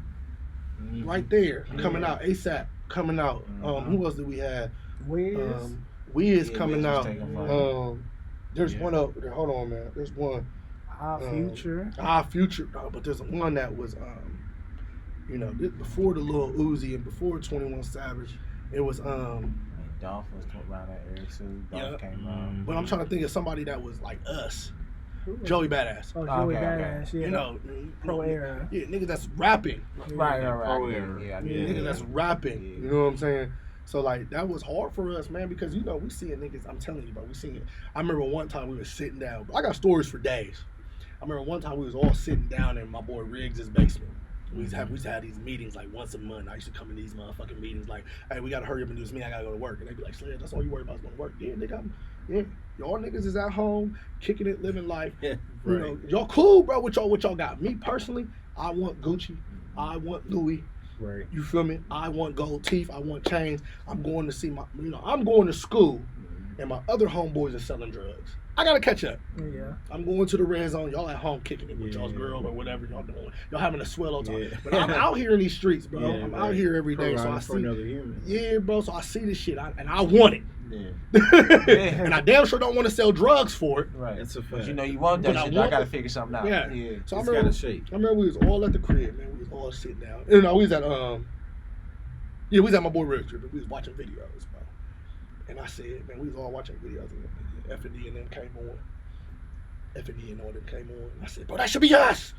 right there, coming out. ASAP coming out. Who else did we have? Wiz. Wiz Yeah, coming Wiz was out. taking fire. There's one up there. Hold on, man. There's one. Our Future. Our Future. No, but there's one that was, you know, before the Lil Uzi and before 21 Savage. It was, Dolph was around that area too. Dolph came around. but I'm trying to think of somebody that was like us. Who was Joey it? Badass. Oh, Joey Okay, Badass. Yeah. You know, Pro era. Yeah, niggas that's rapping. Right. Pro Yeah, era. yeah, Yeah. Niggas that's rapping. Yeah. You know what I'm saying? So like that was hard for us, man, because you know we seeing niggas. I'm telling you, bro, we seeing it. I remember one time we was sitting down. I got stories for days. I remember one time we was all sitting down in my boy Riggs' basement. We used to have these meetings like once a month. I used to come in these motherfucking meetings like, hey, we gotta hurry up and do this meeting. I gotta go to work. And they'd be like, Sledge, that's all you worry about is going to work. Yeah, nigga, yeah. Y'all niggas is at home, kicking it, living life. Yeah, You know, y'all cool, bro. What y'all got? Me personally, I want Gucci. I want Louis. Right. You feel me? I want gold teeth. I want chains. I'm going to see I'm going to school, and my other homeboys are selling drugs. I gotta catch up. Yeah. I'm going to the red zone. Y'all at home kicking it with y'all's girl or whatever y'all doing. Y'all having a swell all the time. Yeah. But I'm out here in these streets, bro. Yeah, I'm right. out here every day, so I for see. another human. Yeah, bro. So I see this shit, and I want it. Yeah. And I damn sure don't want to sell drugs for it. Right. It's a But fact. you know you want that But I shit. want I gotta it. figure something out. Yeah. Yeah. So I It's remember, gotta shake. I remember we was all at the crib, man. We was all sitting down. You know, we was at we was at my boy Rick's trip, and we was watching videos, bro. And I said, man, we was all watching videos, and F&D and them came on. F&D and all them came on. And I said, bro, that should be us.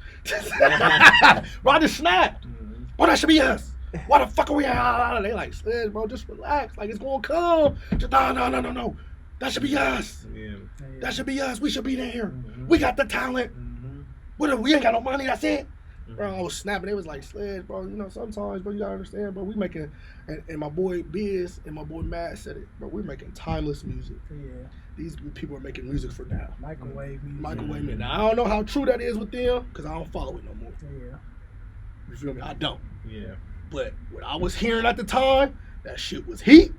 Bro, I just snapped. Mhm. Bro, that should be us. Why the fuck are we out? They like, Sledge, bro, just relax. Like, it's gonna come. Just, no. That should be us. Yeah. That should be us. We should be there. Mhm. We got the talent. Mhm. We ain't got no money. That's it. Mhm. Bro, I was snapping. They was like, Sledge, bro, you know, sometimes, bro, you gotta understand, bro, we making, and my boy Biz and my boy Matt said it, bro, we're making timeless music. Yeah. These people are making music for now. Microwave music. Microwave music. Now, I don't know how true that is with them, because I don't follow it no more. Yeah. You feel me? I don't. Yeah. But what I was hearing at the time, that shit was heat.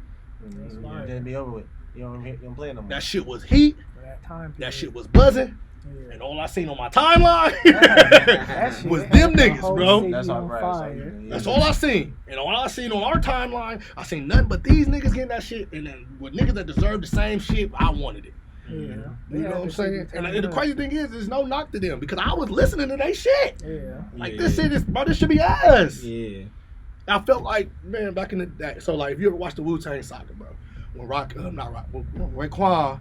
That's Mhm. fine. Then be over with. You don't play no more. That shit was heat. For that time period. That shit was buzzing. Yeah. And all I seen on my timeline That shit was had them the niggas, whole bro. city That's all on right. fire. That's all I seen. And all I seen on our timeline, I seen nothing but these niggas getting that shit. And then with niggas that deserve the same shit, I wanted it. Yeah. You They know had what I'm the saying? city And turned the up. crazy thing is, there's no knock to them because I was listening to they shit. Yeah. Like, Yeah. this shit is, bro, this should be us. Yeah. I felt like, man, back in the day. So, like, if you ever watched the Wu-Tang Saga, bro, when Raekwon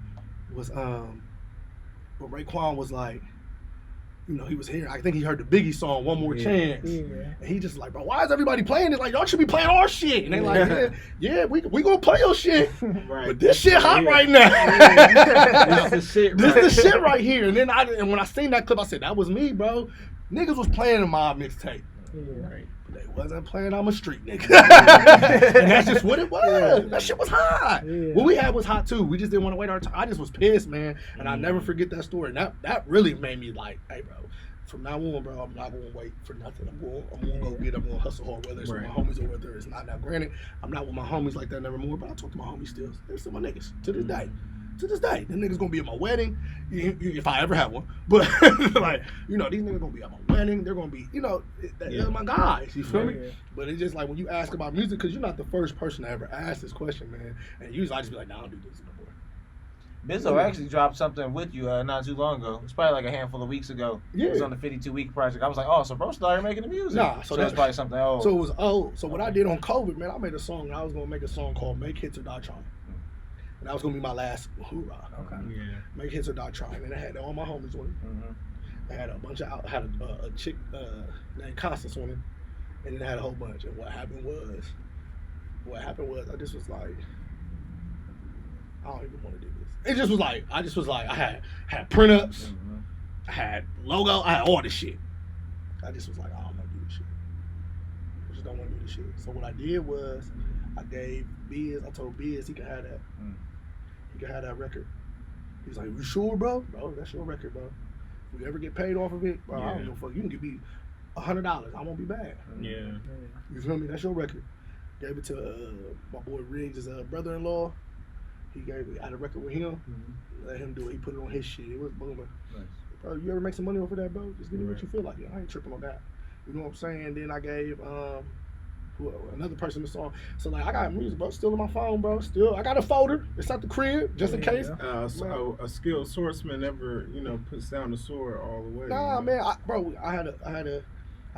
was like, you know, he was here. I think he heard the Biggie song, One More Yeah. Chance. Yeah. And he just like, bro, why is everybody playing it? Like, y'all should be playing our shit. And they like, yeah, we gonna play your shit. Right. But this shit hot right now. This the shit. This right. the shit right here. And then when I seen that clip, I said, that was me, bro. Niggas was playing in my mixtape. Yeah. Right. But they wasn't playing I'm a street nigga. And that's just what it was. Yeah. That shit was hot. Yeah. What we had was hot too. We just didn't want to wait our time. I just was pissed, man. And I never forget that story. And that really made me like, hey, bro, from now on, bro, I'm not gonna wait for nothing. I'm gonna hustle hard, whether it's with my homies or whether it's not. Now, granted, I'm not with my homies like that nevermore, but I talk to my homies still. They're still my niggas to this day. To this day, them niggas gonna be at my wedding, if I ever have one. But like, you know, these niggas gonna be at my wedding. They're gonna be, you know, they're my guys. You feel me? Yeah. But it's just like when you ask about music, because you're not the first person to ever ask this question, man. And usually I just be like, nah, I don't do this no more. Bizzo actually dropped something with you not too long ago. It's probably like a handful of weeks ago. Yeah. It was on the 52-week project. I was like, oh, so bro started making the music. Nah, so so that's that- probably something old. So it was So what I did on COVID, man, I made a song. And I was gonna make a song called "Make Hits or Die Trying," and that was gonna be my last hoorah. Okay. Yeah. Make Hits or Die Trying, and I had all my homies on it. Mhm. I had a bunch of I had a chick named Constance on it, and then I had a whole bunch. And what happened was I just was like, I don't even want to do this. It just was like I had print-ups, Mhm. I had logo, I had all this shit. I just was like, I don't want to do this shit. I just don't want to do this shit. So what I did was I told Biz he could have that. Mm. He could have that record. He's like, you sure, bro? Bro, that's your record, bro. If we ever get paid off of it, bro, I don't Yeah. give a fuck. You can give me $100. I won't be bad. Yeah. You feel me? That's your record. Gave it to my boy Riggs' brother-in-law. I had a record with him. Mhm. Let him do it. He put it on his shit. It was booming. Nice. Bro, you ever make some money off of that, bro? Just give me what Right. you feel like. I ain't tripping on that. You know what I'm saying? Then I gave another person the song. So like I got music, bro, still in my phone, bro. Still, I got a folder. It's at the crib, just in Yeah. case. So a skilled swordsman never, puts down the sword all the way. Nah, man, I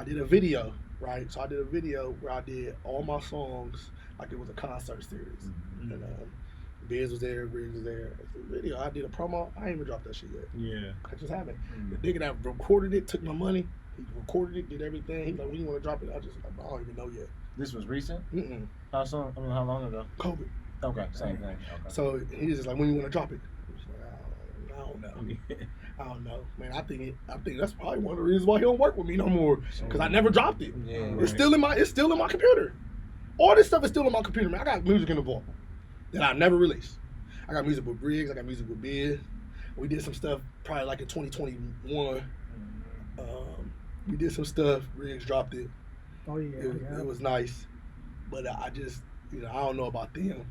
did a video, right? So I did a video where I did all my songs like it was a concert series. Mhm. And Biz was there, Riggs was there. It's a video. I did a promo. I ain't even dropped that shit yet. Yeah. I just haven't. Mhm. The nigga that recorded it took my money. He recorded it, did everything. He was like, when you want to drop it? I don't even know yet. This was recent? Mm-mm. How soon? I mean, how long ago? COVID. Okay, same thing. Okay. So he was just like, when you want to drop it? I was like, I don't know. I don't know, man. I think that's probably one of the reasons why he don't work with me no more. Because I never dropped it. Yeah. It's still in my computer. All this stuff is still in my computer, man. I got music in the vault that I never released. I got music with Briggs. I got music with Biz. We did some stuff probably like in 2021. We did some stuff. Briggs dropped it. Oh yeah. It was nice, but I just, I don't know about them.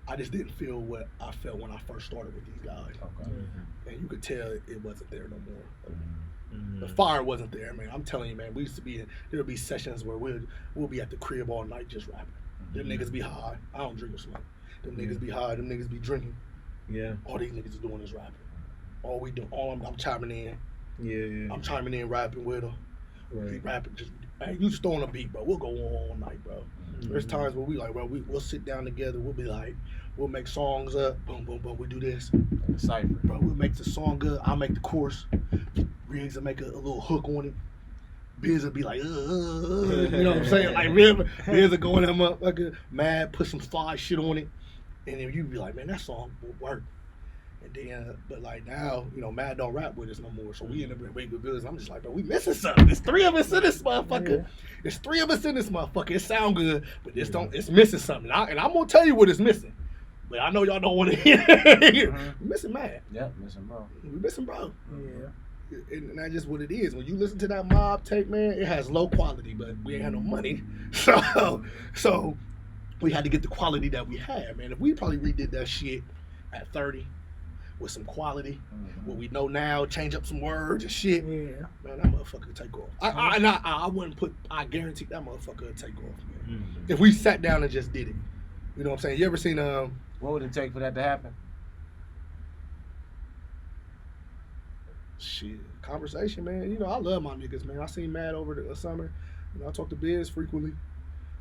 I just didn't feel what I felt when I first started with these guys, Okay. and you could tell it wasn't there no more. Mhm. The fire wasn't there, man. I'm telling you, man. We used to be there'd be sessions where we'll be at the crib all night just rapping. Them niggas be high. I don't drink or smoke. Them niggas be high, them niggas be drinking. Yeah. All these niggas is doing is rapping. All we do, I'm chiming in. Yeah. I'm chiming in, rapping with them. Right. He rapping, just, hey, you just throwing a beat, bro. We'll go all night, bro. There's times where we like, bro, we'll sit down together. We'll be like, we'll make songs up. Boom, boom, boom. We do this. Cypher. Bro, we'll make the song good. I'll make the chorus. Riggs will make a little hook on it. Biz will be like, you know what I'm saying? Like, Biz will go in that motherfucker, mad, put some fly shit on it. And then you be like, man, that song will work. And then, but like now, you know, Mad don't rap with us no more. So we end up in regular business. I'm just like, bro, we missing something. There's 3 of us in this motherfucker. Yeah. There's 3 of us in this motherfucker. It sound good, but it's missing something. And I'm gonna tell you what it's missing. But I know y'all don't want to hear it. We missing Mad. Yep, missing bro. We missing bro. Yeah. And that's just what it is. When you listen to that Mob tape, man, it has low quality, but we ain't had no money. So we had to get the quality that we had, man. If we probably redid that shit at 30 with some quality, what we know now, change up some words and shit, Yeah. man, that motherfucker would take off. I wouldn't put, I guarantee that motherfucker would take off, man. If we sat down and just did it. You know what I'm saying? You ever seen, What would it take for that to happen? shit, conversation, man. You know, I love my niggas, man. I seen Mad over the summer. You know, I talk to Biz frequently.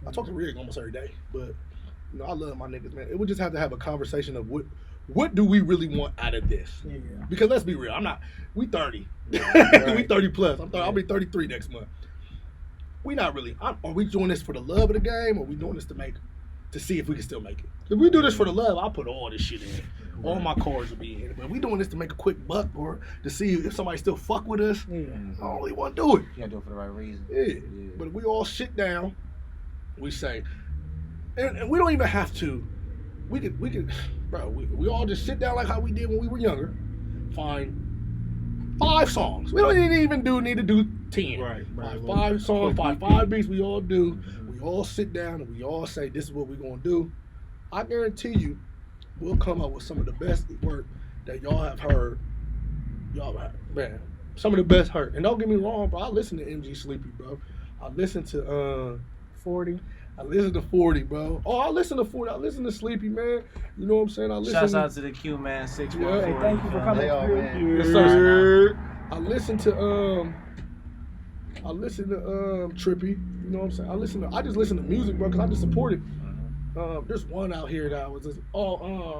I talk to Rig almost every day. But, you know, I love my niggas, man. It would just have to have a conversation of what do we really want out of this? Yeah. Because let's be real, we 30. Right. We 30 plus. I'll be 33 next month. We not really, are we doing this for the love of the game, or are we doing this to see if we can still make it? If we do this for the love, I'll put all this shit in. All my cards will be in. But if we doing this to make a quick buck or to see if somebody still fuck with us, Yeah. I don't really want to do it. You gotta do it for the right reason. Yeah. But if we all sit down, we say, and we don't even have to, we could, bro, we all just sit down like how we did when we were younger, find 5 songs. We don't even need to do 10. Right. Five songs, five beats we all do. We all sit down and we all say, this is what we're going to do. I guarantee you, we'll come up with some of the best work that y'all have heard. Man, some of the best heard. And don't get me wrong, bro, I listen to MG Sleepy, bro. I listen to 40. I listen to 40, bro. Oh, I listen to 40. I listen to Sleepy, man. You know what I'm saying? I listen Shouts out to the Q man 614. Hey, thank you for coming through. Yes, sir. I listen to Trippy. You know what I'm saying? I just listen to music, bro, because I just support it. There's one out here that I was just Vano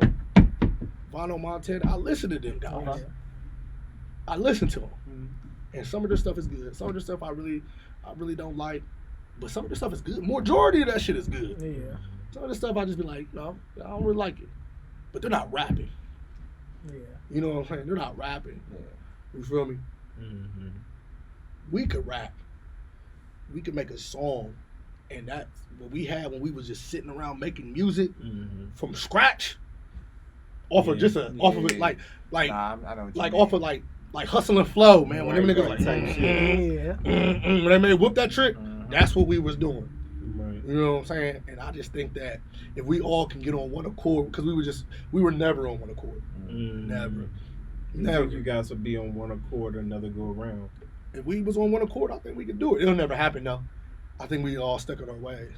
Montana. I listen to them guys. Okay. I listen to them, and some of their stuff is good. Some of their stuff I really don't like, but some of the stuff is good. Majority of that shit is good. Yeah. Some of the stuff I just be like, no, I don't really like it. But they're not rapping. Yeah. You know what I'm saying? They're not rapping. Yeah. You feel me? Mm-hmm. We could rap. We could make a song, and that's what we had when we was just sitting around making music from scratch. Off of it, like Nah, I know what you like mean. off of like Hustle and Flow, man. When them niggas like type shit. Yeah. when they made Whoop That Trick, that's what we was doing. Right. You know what I'm saying? And I just think that if we all can get on one accord, because we were never on one accord. Never. I think you guys will be on one accord another go around. If we was on one accord, I think we could do it. It'll never happen though. I think we all stuck in our ways.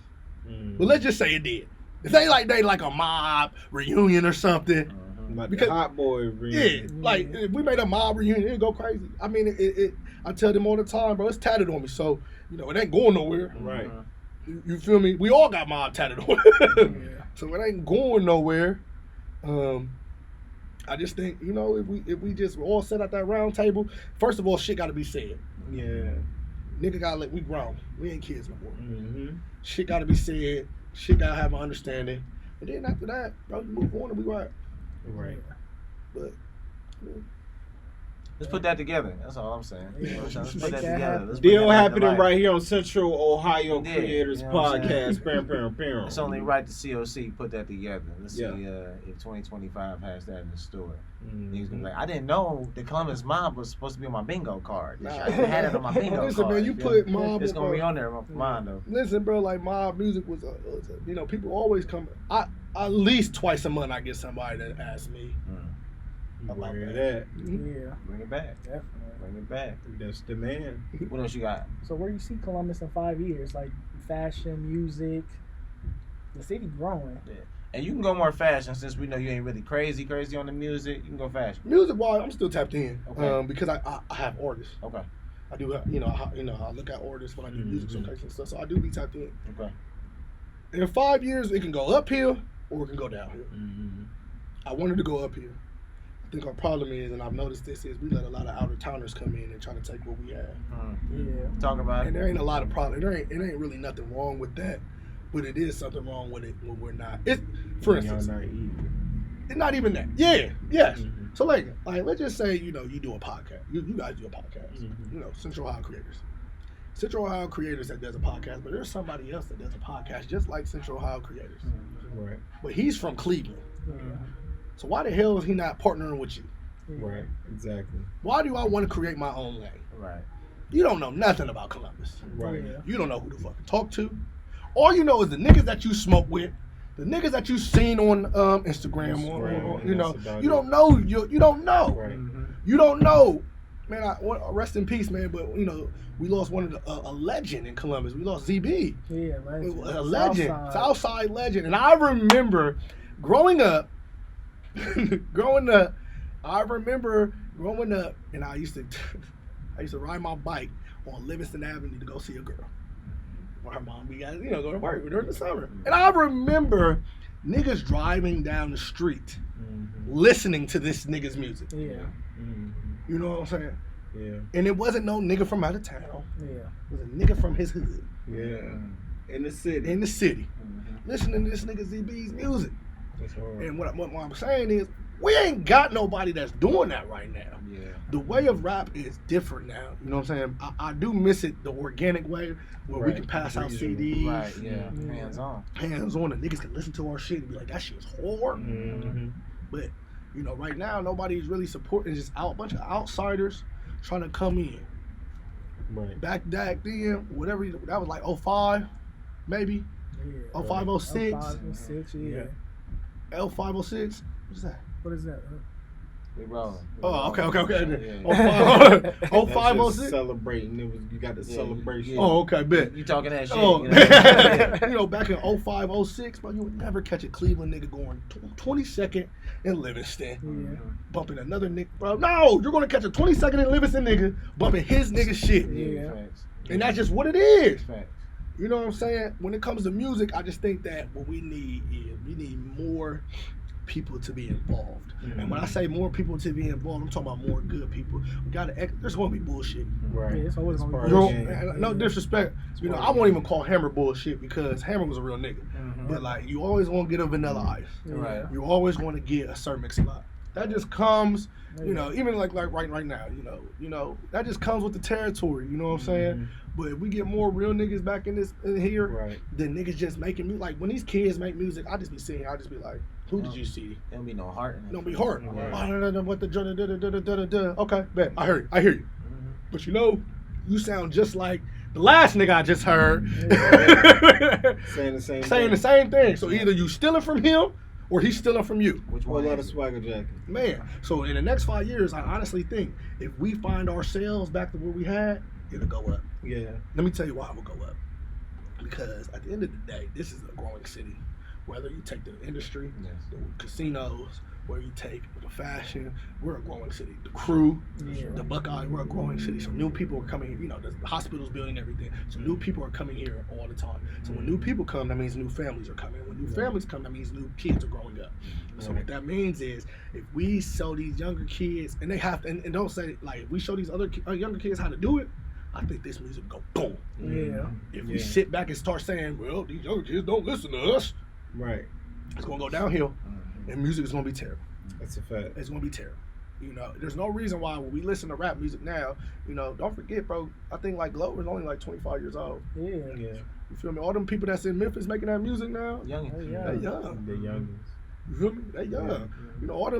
But let's just say it did. If they like a mob reunion or something. Like Because- the Hot Boy reunion. Yeah, like if we made a mob reunion, it'd go crazy. I mean, I tell them all the time, bro. It's tatted on me, so you know it ain't going nowhere. Right. You feel me? We all got mob tatted on, Yeah. so it ain't going nowhere. I just think if we just all sit at that round table, first of all, shit got to be said. Yeah. Nigga gotta we grown. We ain't kids no more. Mm-hmm. Shit got to be said. Shit got to have an understanding. And then after that, bro, you move on and we right. Right. But Let's put that together. That's all I'm saying. You know what I'm saying? Let's put that Make that together. happen. Let's put Deal that back to happening life. right here on Central Ohio Yeah, Creators you know what I'm Podcast. It's only right to COC put that together. Let's Yeah. see if 2025 has that in store. Mhm. He's gonna be like, I didn't know the Columbus Mob was supposed to be on my bingo card. Nah. I didn't have it on my bingo listen, card. man, you feel put me? mob. It's gonna bro. be on there for mine though. Listen, bro, like mob music was people always come. At least twice a month I get somebody that asks me. You I like wear that. that. Yeah. Bring it back. Definitely. Bring it back. That's the man. What else you got? So where do you see Columbus in 5 years? Like fashion, music, the city growing. Yeah. And you can go more fashion since we know you ain't really crazy on the music. You can go fashion. Music wise, I'm still tapped in. Okay. Because I have artists. Okay. I do, I look at artists when I do music showcases and stuff. So I do be tapped in. Okay. In 5 years, it can go uphill or it can go downhill. I wanted to go uphill. I think our problem is, and I've noticed this, is we let a lot of outer towners come in and try to take what we have. Yeah. Talk about And it. there ain't a lot of problem. It ain't really nothing wrong with that, but it is something wrong with it when we're not. For instance, it's not even that. Yeah, yes. So like let's just say you do a podcast. You guys do a podcast. Central Ohio Creators. Central Ohio Creators that does a podcast, but there's somebody else that does a podcast just like Central Ohio Creators. Right. But he's from Cleveland. So why the hell is he not partnering with you? Right. Exactly. Why do I want to create my own lane? Right. You don't know nothing about Columbus. Right. Yeah. You don't know who to fucking talk to. All you know is the niggas that you smoke with, the niggas that you seen on Instagram, or and that's about you it. don't know. You don't know. Right. You don't know. Man, rest in peace, man. But we lost one of a legend in Columbus. We lost ZB, Yeah, legend. a legend, Southside. Southside legend. And I remember growing up, and I used to ride my bike on Livingston Avenue to go see a girl. Her mom, we got go to work during the summer, and I remember niggas driving down the street, listening to this nigga's music. Yeah. You know what I'm saying? Yeah. And it wasn't no nigga from out of town. Yeah. It was a nigga from his hood Yeah. In the city. in the city, listening to this nigga ZB's music. That's hard. And what I'm saying is, we ain't got nobody that's doing that right now. Yeah. The way of rap is different now. You know what I'm saying? I do miss it, the organic way where we Right. can pass out Regional. CDs, Right. Yeah. Yeah. Hands on. hands on, and niggas can listen to our shit and be like, that shit's hard. But right now nobody's really supporting. Just a bunch of outsiders trying to come in. Right. Back then, whatever that was like 05, maybe Yeah. 05, 06, 05, 06, yeah. L506. What's that? What is that? We rolling. Oh, okay. Yeah. 05, That's just 06. celebrating. You got the Yeah, celebration. yeah. Oh, okay, bet. You talking that shit? Oh, You know? back in 05, 06, bro, you would never catch a Cleveland nigga going 22nd in Livingston, Yeah. bumping another nigga. Bro, no, you're gonna catch a 22nd in Livingston nigga bumping his nigga shit, Yeah. Facts. and that's just what it is. Facts. You know what I'm saying? When it comes to music, I just think that what we need is we need more people to be involved. And when I say more people to be involved, I'm talking about more good people. We gotta. There's gonna be bullshit. Right. Yeah, it's always gonna be It's part of the You game. know, no disrespect. I won't even call Hammer bullshit because Hammer was a real nigga. But like, you always want to get a Vanilla Ice. Right. You always want to get a Sir Mix-a-Lot. That just comes, even like right now, that just comes with the territory. You know what I'm saying? But if we get more real niggas back in here, Right. then niggas just making music. Like when these kids make music, I just be sitting here, I just be like, who did you see? There don't be no heart in it. Don't be hurt. Right. What the okay, bet. I hear you. But you sound just like the last nigga I just heard. Saying the same Saying the same thing. So either you stealing from him or he's stealing from you. Which Whole one? lot of is it? swagger jacket. Man. So in the next 5 years, I honestly think if we find ourselves back to where we had, it'll go up. Yeah. Let me tell you why it will go up. Because at the end of the day, this is a growing city. Whether you take the industry, Yes. the casinos, where you take the fashion, we're a growing city. The crew, Yeah. the Buckeye, we're a growing city. So new people are coming here. The hospital's building everything. So new people are coming here all the time. So when new people come, that means new families are coming. When new families come, that means new kids are growing up. So what that means is if we show these younger kids, and they have to, and don't say, like, if we show these other younger kids how to do it, I think this music will go boom. Yeah. If we sit back and start saying, well, these younger kids don't listen to us, Right. it's going to go downhill, and music is going to be terrible. That's a fact. It's going to be terrible. There's no reason why when we listen to rap music now, don't forget, bro, I think like Glover's only like 25 years old. Yeah. Yeah. You feel me? All them people that's in Memphis making that music now, Young. Yeah. they young. The youngest. You feel me? They young. All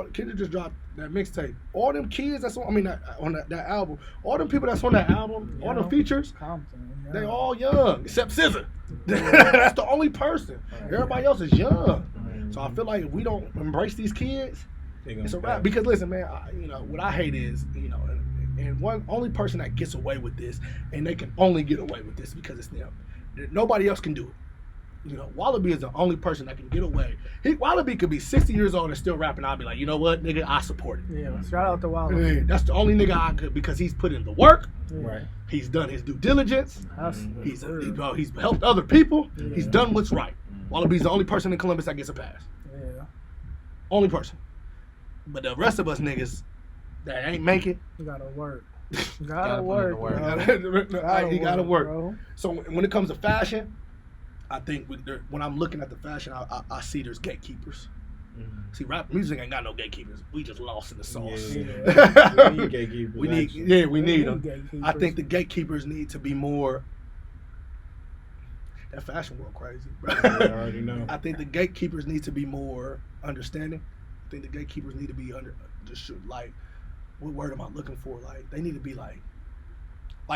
the kids that just dropped that mixtape. All them kids that's on that album. All them people that's on that album, all the Young. features, Compton. Yeah. they all young except SZA. That's the only person. Everybody else is young. So I feel like if we don't embrace these kids, it's a wrap. Because listen, man, what I hate is, and one only person that gets away with this, and they can only get away with this because it's them. Nobody else can do it. Wallaby is the only person that can get away. Wallaby could be 60 years old and still rapping. I'll be like, you know what, nigga, I support it. Yeah, shout out to Wallaby. Yeah, that's the only nigga I could, because he's put in the work. Right. He's done his due diligence. He's He's helped other people. Yeah. He's done what's right. Wallaby's the only person in Columbus that gets a pass. Yeah. Only person. But the rest of us niggas that ain't make it, You gotta work. You Gotta gotta put in the work, work. bro. you gotta work. bro. So when it comes to fashion, I think when I'm looking at the fashion, I see there's gatekeepers. See, rap music ain't got no gatekeepers. We just lost in the sauce. Yeah. We need gatekeepers. We need them. gatekeepers. I think the gatekeepers need to be more. That fashion world crazy, bro. Yeah, I already know. I think the gatekeepers need to be more understanding. I think the gatekeepers need to be like, what word am I looking for? Like, they need to be like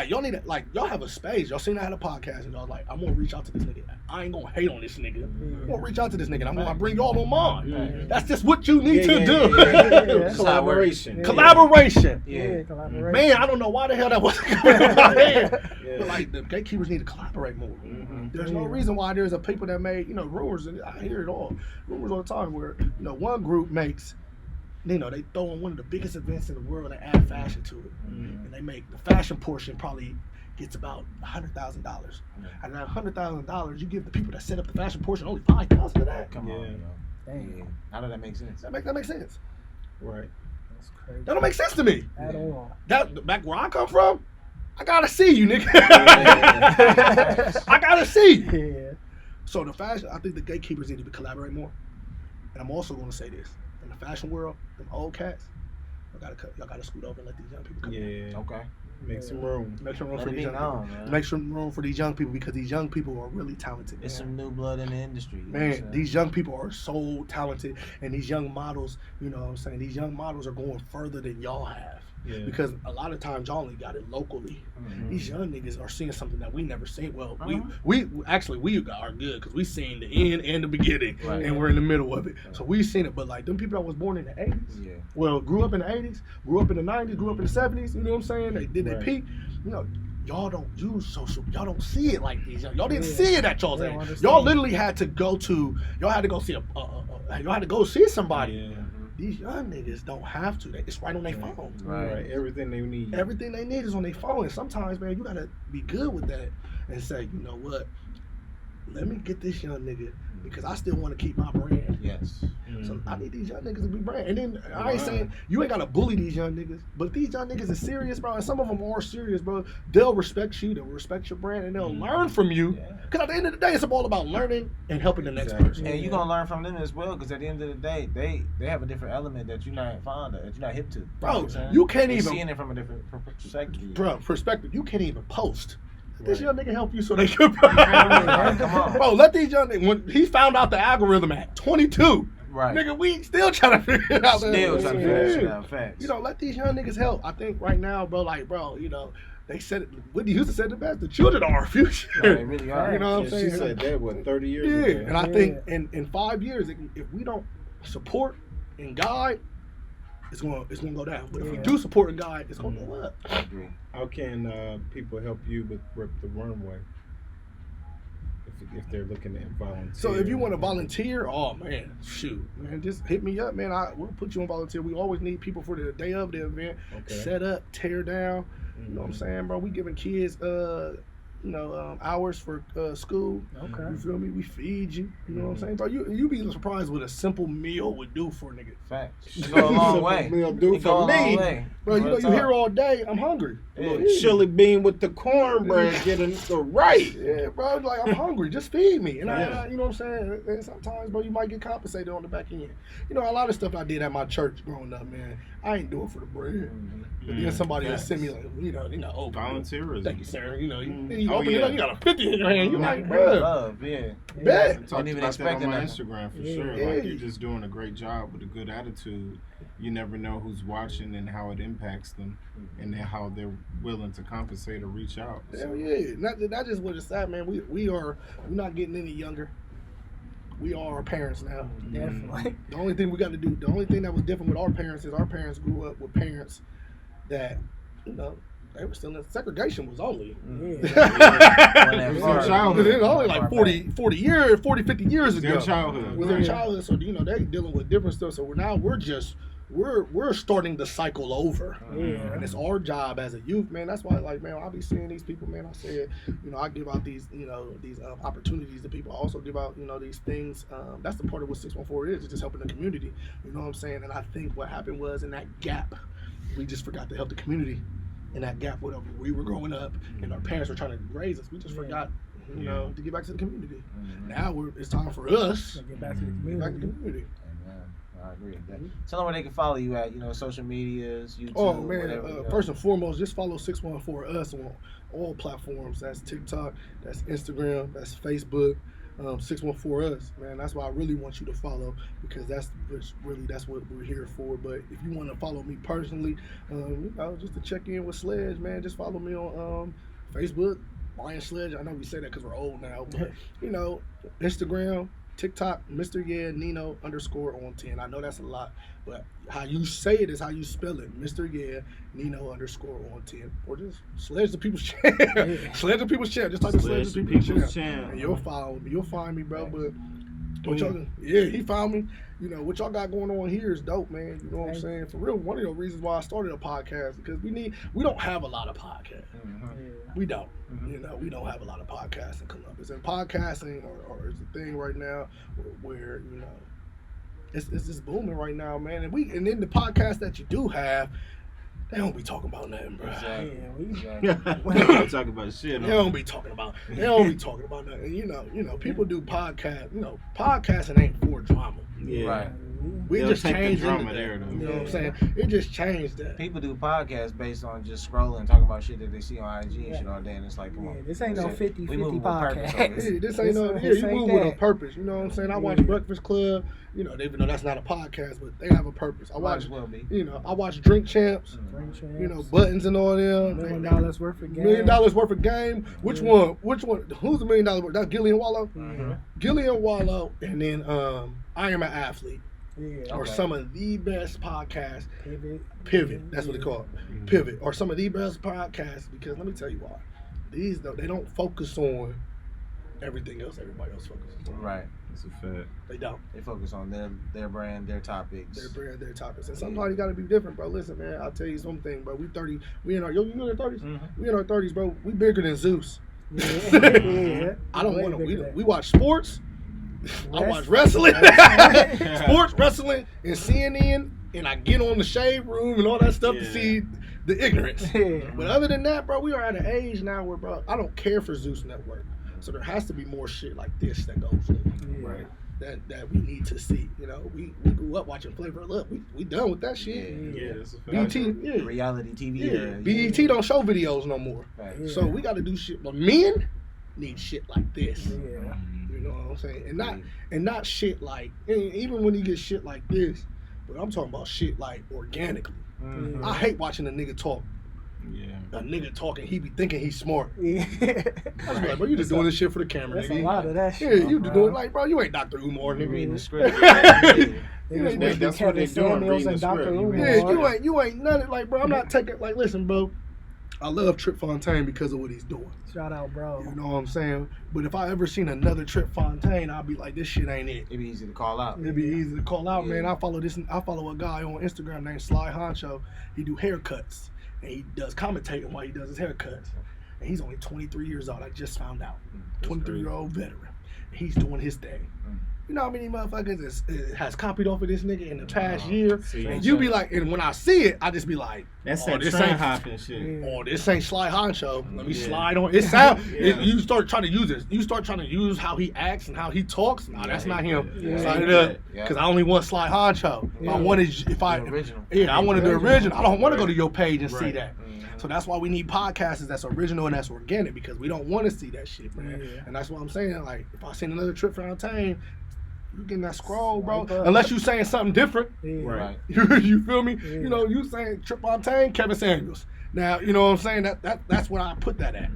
y'all need to, like, y'all have a space. Y'all seen I had a podcast and y'all like, I'm gonna reach out to this nigga. I ain't gonna hate on this nigga. I'm gonna reach out to this nigga. I'm gonna bring y'all on mine. Yeah. That's just what you need to do. Yeah. Collaboration. Yeah. Collaboration. Yeah, collaboration. Man, I don't know why the hell that wasn't coming in my head. Yeah. But like, the gatekeepers need to collaborate more. Mhm. There's no reason why there's a people that made, rumors, and I hear it all. Rumors all the time where, one group makes, they throw in one of the biggest events in the world and add fashion to it. And they make the fashion portion probably gets about $100,000. And that $100,000, you give the people that set up the fashion portion only $5,000 of that. Come on, Yeah. yo. Damn. How does that make sense? That make sense. Right. That's crazy. That don't make sense to me. At all. That back where I come from, I gotta see you, nigga. I gotta see you. Yeah. So the fashion, I think the gatekeepers need to collaborate more. And I'm also going to say this: in the fashion world, them old cats, y'all gotta scoot over and let these young people come in. Yeah. Okay. Make some room. Make some room Let for it these be young known, people. man. Make some room for these young people, because these young people are really talented. It's man. some new blood in the industry. You know what I'm Man, saying? these young people are so talented, and these young models, these young models are going further than y'all have. Yeah. Because a lot of times y'all only got it locally. Mhm. These young niggas are seeing something that we never seen. Well, Uh-huh. we are good because we seen the end and the beginning, Right. and we're in the middle of it. So we seen it. But like them people that was born in the 80s, Yeah. well, grew up in the 80s, grew up in the 90s, grew up in the 70s. You know what I'm saying? They did their Right. peak. Y'all don't use social. Y'all don't see it like these. Y'all didn't Yeah. see it at y'all's They age. don't understand. Y'all literally had to go to. Y'all had to go see y'all had to go see somebody. Yeah. These young niggas don't have to. It's right on their Right. phone. Right. Everything they need. Everything they need is on their phone. And sometimes, man, you gotta be good with that and say, you know what? Let me get this young nigga, because I still want to keep my brand. Yes. So Mhm. I need these young niggas to be brand. And then I ain't Right. saying you ain't gotta bully these young niggas, but if these young niggas is serious, bro, and some of them are serious, bro, they'll respect you, they'll respect your brand, and they'll learn from you. Yeah. Because at the end of the day, it's all about learning and helping the next Exactly. person. And you're gonna learn from them as well, because at the end of the day, they have a different element that you're not fond of, that you're not hip to. You know Bro, what I'm saying? you can't You're even- seeing it from a different perspective. Bro, perspective, you can't even post. Let this Right. young nigga help you so they can. Come on. Bro, let these young niggas, when he found out the algorithm at 22, Right. nigga, we still trying to figure it out. Still trying to figure Yeah. that shit out. Facts. Let these young niggas help. I think right now, bro, they said it, Whitney Houston said it best, the children are our future. No, they really are. You know what I'm Yeah, saying? she said that, 30 years Yeah, ago? and I think in 5 years, if we don't support and guide, it's gonna go down. But if we Yeah. do support and guide, it's gonna go up. I agree. How can people help you with the Runway? If they're looking at volunteer. So if you want to volunteer, oh man, shoot, man, just hit me up, man. We'll put you on volunteer. We always need people for the day of the event. Okay. Set up, tear down. You know what I'm Mhm. saying, bro? We giving kids, hours for school. Okay. You feel me? We feed you. You know what I'm saying, bro? You be surprised what a simple meal would do for a nigga. Facts. You go a long way. Meal do You go a for long me. way. Bro, you Real hear talk. all day, I'm hungry. Yeah. Look, Chili bean with the cornbread getting the right. Yeah, bro, like I'm hungry. Just feed me. And Yeah. you know what I'm saying? And sometimes, bro, you might get compensated on the back end. A lot of stuff I did at my church growing up, man, I ain't do it for the bread. Mhm. But then somebody will Facts. send me like, oh, Volunteerism. thank you, sir. You Oh, open it yeah. up, you got a 50 in your hand. You Like, like, bro, love, yeah. bet. Talked Don't even about expect that on my that. Instagram for Yeah. sure. Yeah. Like you're just doing a great job with a good attitude. You never know who's watching and how it impacts them, and then how they're willing to compensate or reach out. Hell yeah. Not just what it's at, man. We're not getting any younger. We are our parents now. Definitely. The only thing we got to do, the only thing that was different with our parents is our parents grew up with parents that, they were still in segregation was only. Yeah. It childhood. was only like 40, 50 years ago. Their childhood. It was their childhood, so they dealing with different stuff. So we're starting the cycle over. Yeah. And it's our job as a youth, man. That's why, like, man, I'll be seeing these people, man. I said, I give out these, these opportunities to people. I also give out, these things. That's the part of what 614 is. It's just helping the community. You know what I'm saying? And I think what happened was in that gap, we just forgot to help the community. In that gap, whatever we were growing up, and our parents were trying to raise us, we just forgot, to get back to the community. Now it's time for us Get back to the to get back to the community. community. I agree with that. Tell them where they can follow you at, social medias, YouTube, Oh man, whatever. first and foremost, just follow 614 Us on all platforms. That's TikTok, that's Instagram, that's Facebook. 614 Us, man. That's why I really want you to follow, because that's what we're here for. But if you want to follow me personally, just to check in with Sledge, man, just follow me on Facebook, Brian Sledge. I know we say that because we're old now, but Instagram, TikTok, Mr. Yeah Nino _on10. I know that's a lot, but how you say it is how you spell it. Mr. Yeah Nino _on10, or just Sledge the People's Champ. Sledge the People's Champ. Just type in Sledge the People's Champ, and you'll follow me. You'll find me, bro. But what y'all, he found me. What y'all got going on here is dope, man. You know what I'm saying? For real, one of the reasons why I started a podcast, because we don't have a lot of podcasts. We don't. We don't have a lot of podcasts in Columbus. And podcasting or is a thing right now where it's just booming right now, man. And then the podcasts that you do have, they don't be talking about nothing, bro. Exactly. We don't talk about shit. They don't be talking about nothing. People do podcasts. Podcasting ain't for drama. Yeah. Right. We They'll just take the changed drama it. there, though. You know what I'm saying? It just changed that. People do podcasts based on just scrolling and talking about shit that they see on IG and shit all day, and it's like, come on. This ain't no 50-50 We move with purpose over podcast. here. This ain't no. You move with a purpose. You know what I'm saying? I watch Breakfast Club. Even though that's not a podcast, but they have a purpose. I watch. Well be. I watch Drink Champs. Buttons and all them. $1 million worth of game. $1 million worth of game. Which one? Who's the $1 million worth? That's Gillian Wallow. Gillian Wallow, and then I Am an Athlete. Yeah. Or some of the best podcasts. Pivot. That's what they call it. Pivot. Or some of the best podcasts, because let me tell you why. These, though, they don't focus on everything else everybody else focuses on. Right. That's a fact. They don't. They focus on their brand, their topics. Their brand, their topics. And sometimes you got to be different, bro. Listen, man, I'll tell you something, bro. We 30. We in our 30s? We in our 30s, bro. We bigger than Zeus. Yeah. I don't want Way to. bigger We watch sports. I watch wrestling, sports, wrestling, and CNN, and I get on the shade room and all that stuff to see the ignorance. But other than that, bro, we are at an age now where, bro, I don't care for Zeus Network. So there has to be more shit like this that goes on, right? That we need to see. We grew up watching Flavor of Love. We done with that shit. Yeah, that's a fact. BET, Reality TV. Yeah. BET don't show videos no more. Right. So we got to do shit. But men need shit like this. Yeah. You know what I'm saying? And not shit like, even when you get shit like this, but I'm talking about shit like organically. Mm-hmm. I hate watching a nigga talk. Yeah. A nigga talking, he be thinking he's smart. Yeah. I was like, bro, you just doing this shit for the camera, That's nigga. a lot of that Yeah, shit. you just doing like, bro, you ain't Dr. Umar, You reading nigga. the script. That's what they doing, reading the script. Yeah, you ain't nothing. Like, bro, I'm not taking, like, listen, bro. I love Trip Fontaine because of what he's doing. Shout out, bro. You know what I'm saying? But if I ever seen another Trip Fontaine, I'll be like, this shit ain't it. It'd be easy to call out. It'd be easy to call out, man. I follow a guy on Instagram named Sly Honcho. He do haircuts, and he does commentating while he does his haircuts. And he's only 23 years old. I just found out. 23-year-old veteran. And he's doing his thing. You know how many motherfuckers has copied off of this nigga in the past year? And you be like, and when I see it, I just be like, that's oh, that trend hopping shit. Oh, this ain't Sly Honcho. Let me slide on. It sound. You start trying to use it. You start trying to use how he acts and how he talks. Nah, that's not him. Slide it up. Because I only want Sly Honcho. I wanted the original. I wanted the original. I don't want to go to your page and see that. So that's why we need podcasts that's original and that's organic, because we don't want to see that shit, man. And that's what I'm saying. Like, if I seen another Trip Fontaine, you getting that scroll, bro. Unless you saying something different. Right. You feel me? You know, you saying Trip Fontaine, Kevin Samuels. Now, you know what I'm saying? That's what I put that at.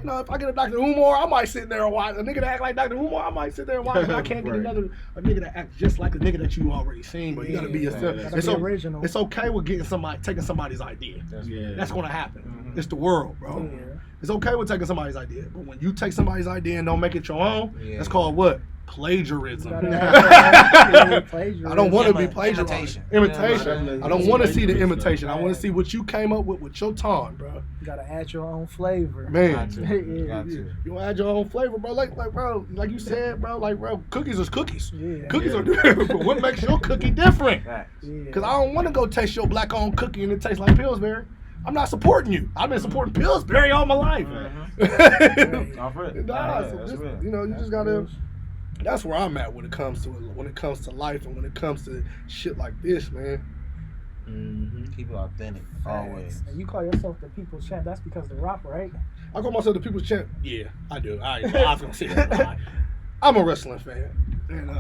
You know, if I get a Dr. Umar, I might sit there and watch. A nigga that act like Dr. Umar, I might sit there and watch. But I can't get a nigga that acts just like a nigga that you already seen. But you gotta be yourself. It's original. It's okay with taking somebody's idea. That's gonna happen. It's the world, bro. Yeah. It's okay with taking somebody's idea, but when you take somebody's idea and don't make it your own, Yeah. that's called what? Plagiarism. You gotta have plagiarism. I don't want to be plagiarized. Imitation. Imitation. I don't want to see the Imitation. imitation. I want to see what you came up with your time, bro. You gotta add your own flavor. Got Man, to. Yeah. Got to. you add your own flavor, bro. Like you said, bro, cookies is cookies. Yeah. Cookies are different, but what makes your cookie different? Facts. Yeah. Because I don't want to go taste your black-owned cookie and it tastes like Pillsbury. I'm not supporting you. I've been supporting Pillsbury all my life. Off rip. Nah, Yeah, so that's just, real. you know, you just gotta. That's where I'm at when it comes to life and when it comes to shit like this, man. Keep it authentic, always. And you call yourself the people's champ. That's because of The Rock, right? I call myself the people's champ. Yeah, I do. I was gonna say that. I'm a wrestling fan, and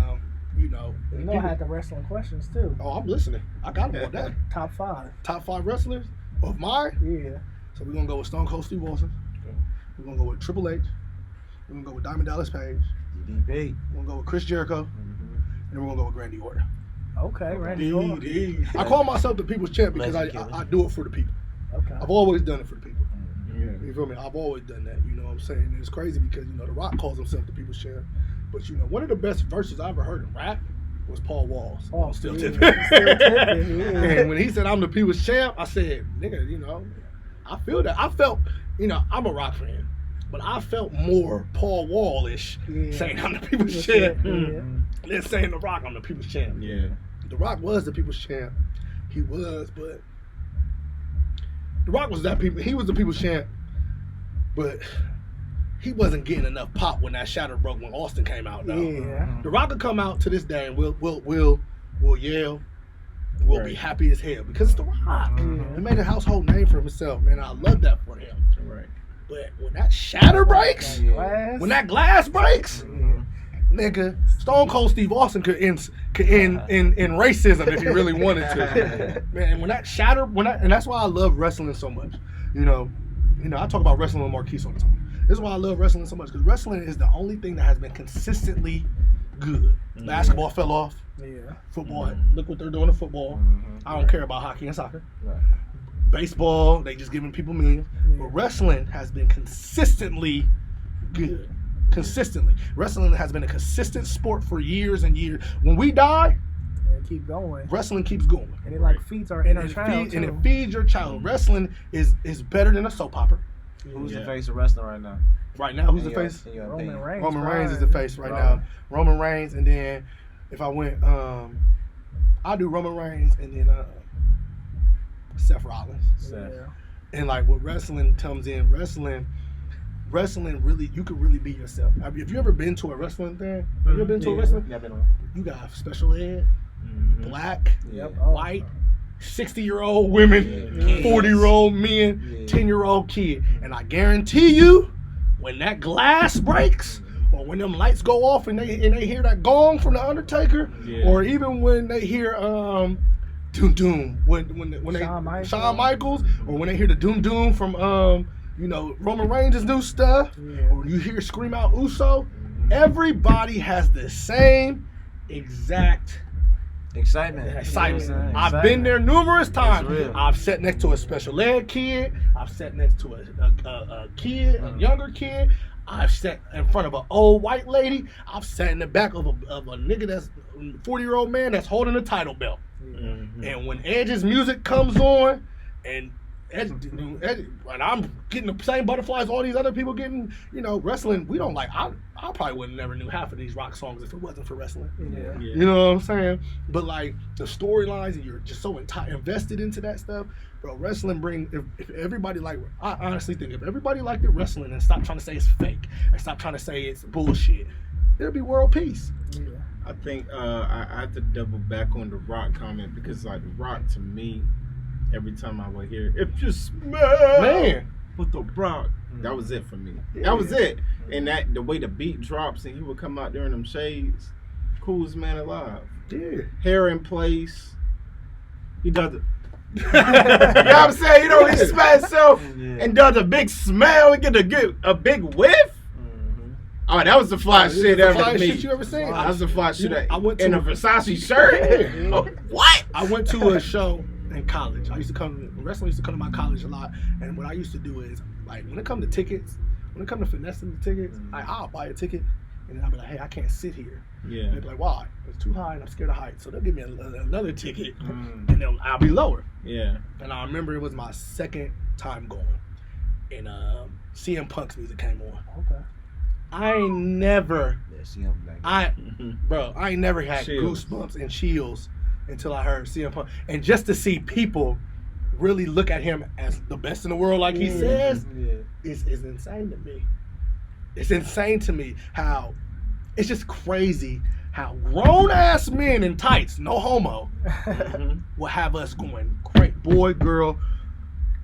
you know. You know I had the wrestling questions too. Oh, I'm listening. I got them on that. Top 5. Top 5 wrestlers of mine. Yeah. So we're gonna go with Stone Cold Steve Austin. We're gonna go with Triple H. We're gonna go with Diamond Dallas Page. DDP. We're gonna go with Chris Jericho, and then we're gonna go with Randy Orton. Okay, Randy Orton. I call myself the people's champ because Legend I do it for the people. Okay. I've always done it for the people. Yeah. You feel me? I've always done that. You know what I'm saying? And it's crazy because, you know, The Rock calls himself the people's champ. But, you know, one of the best verses I ever heard in rap was Paul Wall's. Oh, Still yeah. Tipping. Still Tipping, yeah. And when he said, I'm the people's champ, I said, nigga, you know, I feel that. I felt, you know, I'm a rock fan, but I felt more Paul Wall-ish Yeah. saying I'm the people's champ Yeah. than saying The Rock, I'm the people's champ. Yeah. The Rock was the people's champ. He was, but The Rock was he was the people's champ, but he wasn't getting enough pop when that shatter broke when Austin came out, though. Yeah. The Rock will come out to this day and we'll yell. We'll be Right. happy as hell because it's The Rock. Mhm. He made a household name for himself, man. I love that for him. Right. But when that shatter breaks, Glass. when that glass breaks, Yeah. nigga, Stone Cold Steve Austin could end racism if he really wanted to. Man, when that shatter, and that's why I love wrestling so much. You know, I talk about wrestling with Marquise all the time. This is why I love wrestling so much because wrestling is the only thing that has been consistently good. Basketball fell off. Yeah. Football, look what they're doing in football. I don't care about hockey and soccer. Right. Baseball, they just giving people millions. But wrestling has been consistently good. Consistently. Wrestling has been a consistent sport for years and years. When we die, And keep going. wrestling keeps going. And it like feeds our inner child And it too. feeds your child. Wrestling is better than a soap opera. Who's the Yeah. face of wrestling right now? Right now, who's In the your- face? in your Roman opinion? Reigns. Roman Reigns is fine. the face right now. Roman Reigns, and then if I went, I do Roman Reigns and then Seth Rollins. Seth. Yeah. And like what wrestling comes in, wrestling really, you could really be yourself. Have you ever been to a wrestling thing? Have you ever been to a wrestling? Yeah, I've been on. You got special ed, black, Yep. Yeah. Oh, white, 60-year-old women, Yeah. 40-year-old men, Yeah. 10-year-old kid. And I guarantee you, when that glass breaks, or when them lights go off and they hear that gong from the Undertaker, Yeah. or even when they hear doom doom when they Shawn Michaels, or when they hear the doom doom from Roman Reigns' new stuff, Yeah. or you hear Scream Out Uso, everybody has the same exact Excitement. excitement. You know what I'm saying? I've been there numerous times. real. I've sat next to a special ed kid. I've sat next to a kid, a younger kid. I've sat in front of an old white lady. I've sat in the back of a nigga that's 40-year-old man that's holding a title belt. And when Edge's music comes on, and and I'm getting the same butterflies all these other people getting, wrestling, we don't like. I probably would have never knew half of these rock songs if it wasn't for wrestling. Yeah. You know what I'm saying? But like the storylines, and you're just so invested into that stuff, bro. Wrestling if everybody I honestly think if everybody liked it wrestling and stopped trying to say it's fake and stop trying to say it's bullshit, there'd be world peace. Yeah. I think I have to double back on the Rock comment because like the Rock to me, every time I would hear if you smell Man, with the Rock, that was it for me. That was it. And that the way the beat drops and he would come out there in them shades, coolest man alive. yeah. Hair in place. He does it. You know what I'm saying? He smells himself and does a big smell and get a big whiff. Oh, that was the fly shit the ever flyest to me. shit you ever seen. That was the fly shit. I went in to a Versace shirt. Yeah. Oh, what? I went to a show in college. Wrestling used to come to my college a lot, and what I used to do is, like, when it come to tickets, when it come to finessing the tickets, I'll buy a ticket, and then I'll be like, hey, I can't sit here. Yeah. And they'll be like, why? It's too high, and I'm scared of heights. So they'll give me another ticket, and then I'll be lower. Yeah. And I remember it was my second time going, and CM Punk's music came on. Okay. I ain't never, Yeah, see him back. I ain't never had Chills. goosebumps and chills until I heard CM Punk. And just to see people really look at him as the best in the world, like he says, is insane to me. It's insane to me how it's just crazy how grown ass men in tights, no homo, will have us going great boy, girl,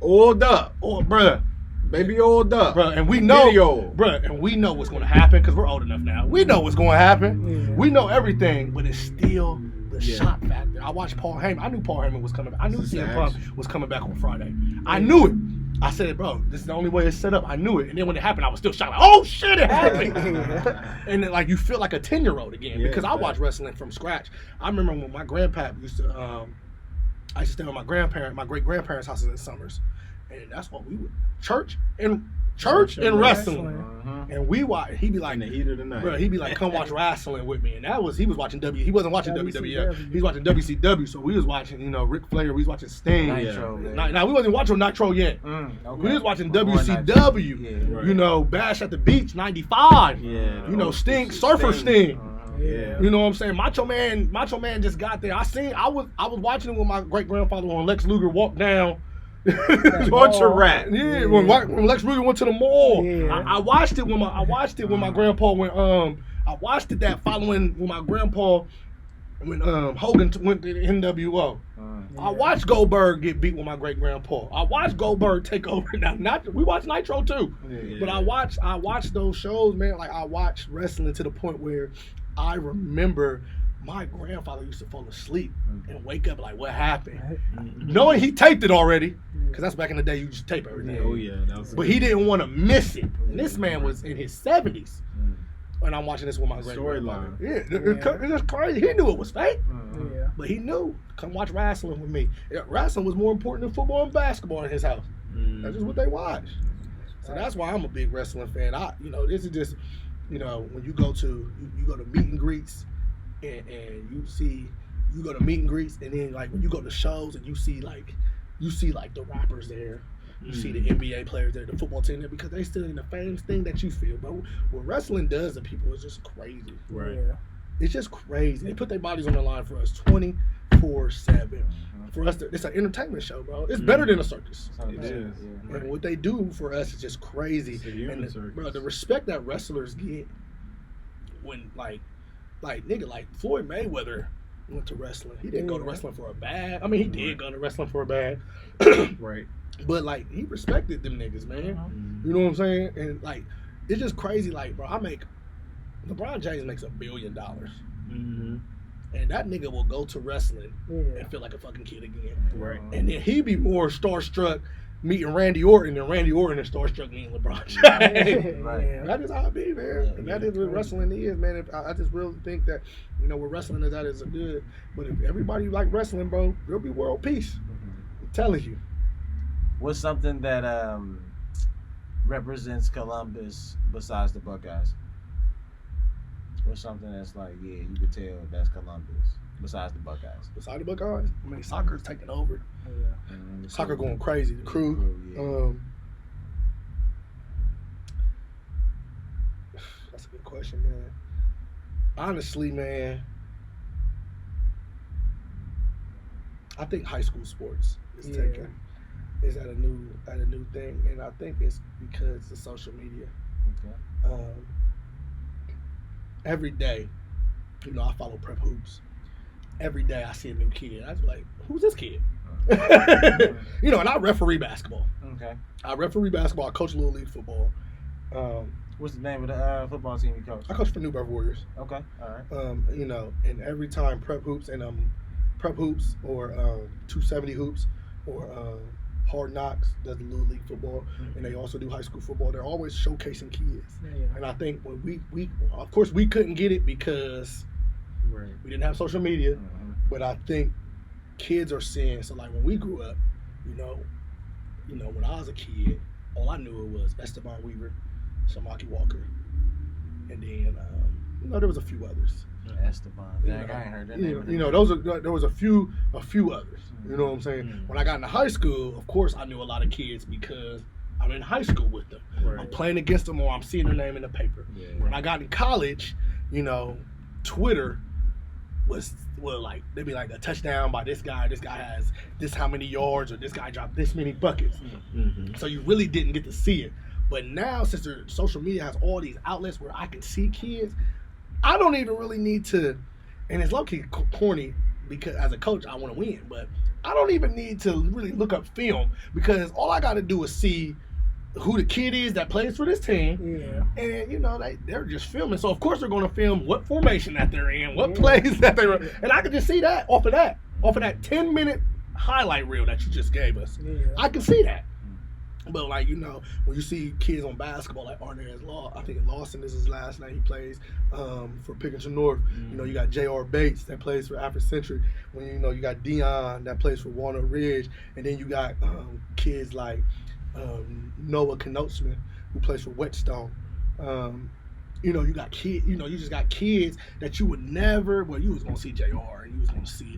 Oiled up. or bruh. Baby oiled up. Bruh, and we know, Video. bruh, and we know what's gonna happen because we're old enough now. We know what's gonna happen. Yeah. We know everything, but it's still the Yeah. shock factor. I watched Paul Heyman. I knew Paul Heyman was coming back. I knew CM Facts. Punk was coming back on Friday. I knew it. I said, bro, this is the only way it's set up. I knew it. And then when it happened, I was still shocked. Like, oh shit, it happened. And then, like, you feel like a 10-year-old again Yeah, because I facts. watched wrestling from scratch. I remember when my grandpa used to, I used to stay with my great grandparents' house in the summers. And that's what we would, church and wrestling. And we watch, he'd be like, In the heat of the night. bro, he'd be like, come watch wrestling with me. And he was watching he wasn't watching WWF. He was watching WCW. So we was watching, Ric Flair, we was watching Sting. Nitro, man. Now we wasn't watching Nitro yet. Okay. We was watching Before WCW. Nitro. Yeah. Right. Bash at the Beach, 95. Yeah. Sting, Surfer Sting. Yeah. You know what I'm saying? Macho Man just got there. I was watching it when my great grandfather when Lex Luger walked down. Torture rat. Yeah, when Lex Luger went to the mall. Yeah. I watched it when my grandpa went. I watched it that following when my grandpa when Hogan went to the NWO. I watched Goldberg get beat with my great grandpa. I watched Goldberg take over. Now, we watched Nitro too, Yeah. but I watched those shows, man. Like I watched wrestling to the point where I remember my grandfather used to fall asleep and wake up like, what happened? Knowing he taped it already, because that's back in the day you just tape everything. Oh yeah, that was. But he didn't want to miss it. And this man was in his 70s. And I'm watching this with my great grandfather. Storyline. It's crazy. He knew it was fake, Yeah. but he knew. Come watch wrestling with me. Wrestling was more important than football and basketball in his house. That's just what they watch. So that's why I'm a big wrestling fan. This is just, when you go to meet and greets, and you go to meet and greets, and then like when you go to shows and you see like the rappers there, you see the NBA players there, the football team there, because they still in the same thing that you feel. But what wrestling does to people is just crazy. Right. Yeah. It's just crazy. They put their bodies on the line for us 24/7. For us, it's an entertainment show, bro. It's better than a circus. It is. And what they do for us is just crazy. It's a human And circus. bro, the respect that wrestlers get when like Floyd Mayweather went to wrestling. He didn't go to wrestling for a bag. I mean, he did go to wrestling for a bag. Right. But like he respected them niggas, man. You know what I'm saying? And like it's just crazy. Like, bro, LeBron James makes $1 billion. Mm-hmm. And that nigga will go to wrestling Yeah. and feel like a fucking kid again. Right. And then he be more starstruck meeting Randy Orton than Randy Orton is starstruck meeting LeBron James. Yeah. That is how it be, man. And that is what wrestling is, man. I just really think that, what wrestling is, that is good. But if everybody like wrestling, bro, there'll be world peace. I'm telling you. What's something that represents Columbus besides the Buckeyes? What's something that's like, yeah, you could tell that's Columbus besides the Buckeyes? Beside the Buckeyes, I mean, soccer's taking over. Yeah. Soccer going crazy. The crew. Yeah. That's a good question, man. Honestly, man, I think high school sports is taking is at a new thing, and I think it's because of social media. Okay. Every day, I follow prep hoops. Every day I see a new kid. I was like, who's this kid? And I referee basketball. Okay. I referee basketball. I coach Little League football. What's the name of the football team you coach? I coach for New Birth Warriors. Okay. All right. And every time prep hoops or 270 hoops or Hard Knocks does the Little League football, and they also do high school football. They're always showcasing kids. Yeah. And I think when we of course we couldn't get it because Right. we didn't have social media, but I think kids are seeing. So like when we grew up, you know, when I was a kid, all I knew it was Esteban Weaver, Shamaki Walker, and then there was a few others. Esteban, dang, I ain't heard that name. There was a few others. You know what I'm saying? When I got into high school, of course, I knew a lot of kids because I'm in high school with them. Right. I'm playing against them, or I'm seeing their name in the paper. Yeah. When I got in college, Twitter was like, they'd be like, a touchdown by this guy has this how many yards, or this guy dropped this many buckets. Mm-hmm. So you really didn't get to see it. But now, since social media has all these outlets where I can see kids, I don't even really need to, and it's low-key corny because as a coach, I want to win, but I don't even need to really look up film because all I got to do is see who the kid is that plays for this team. Yeah. And, they're just filming. So, of course, they're going to film what formation that they're in, what plays that they run. And I can just see that off of that 10-minute highlight reel that you just gave us. Yeah. I can see that. But, when you see kids on basketball like Arnaz Law, I think Lawson is his last name. He plays for Pickerington North. You got J.R. Bates that plays for Afrocentric. When you got Dion that plays for Walnut Ridge. And then you got kids like Noah Knotsman who plays for Whetstone. You got kids, you just got kids that you would never, well, you was going to see J.R. and you was going to see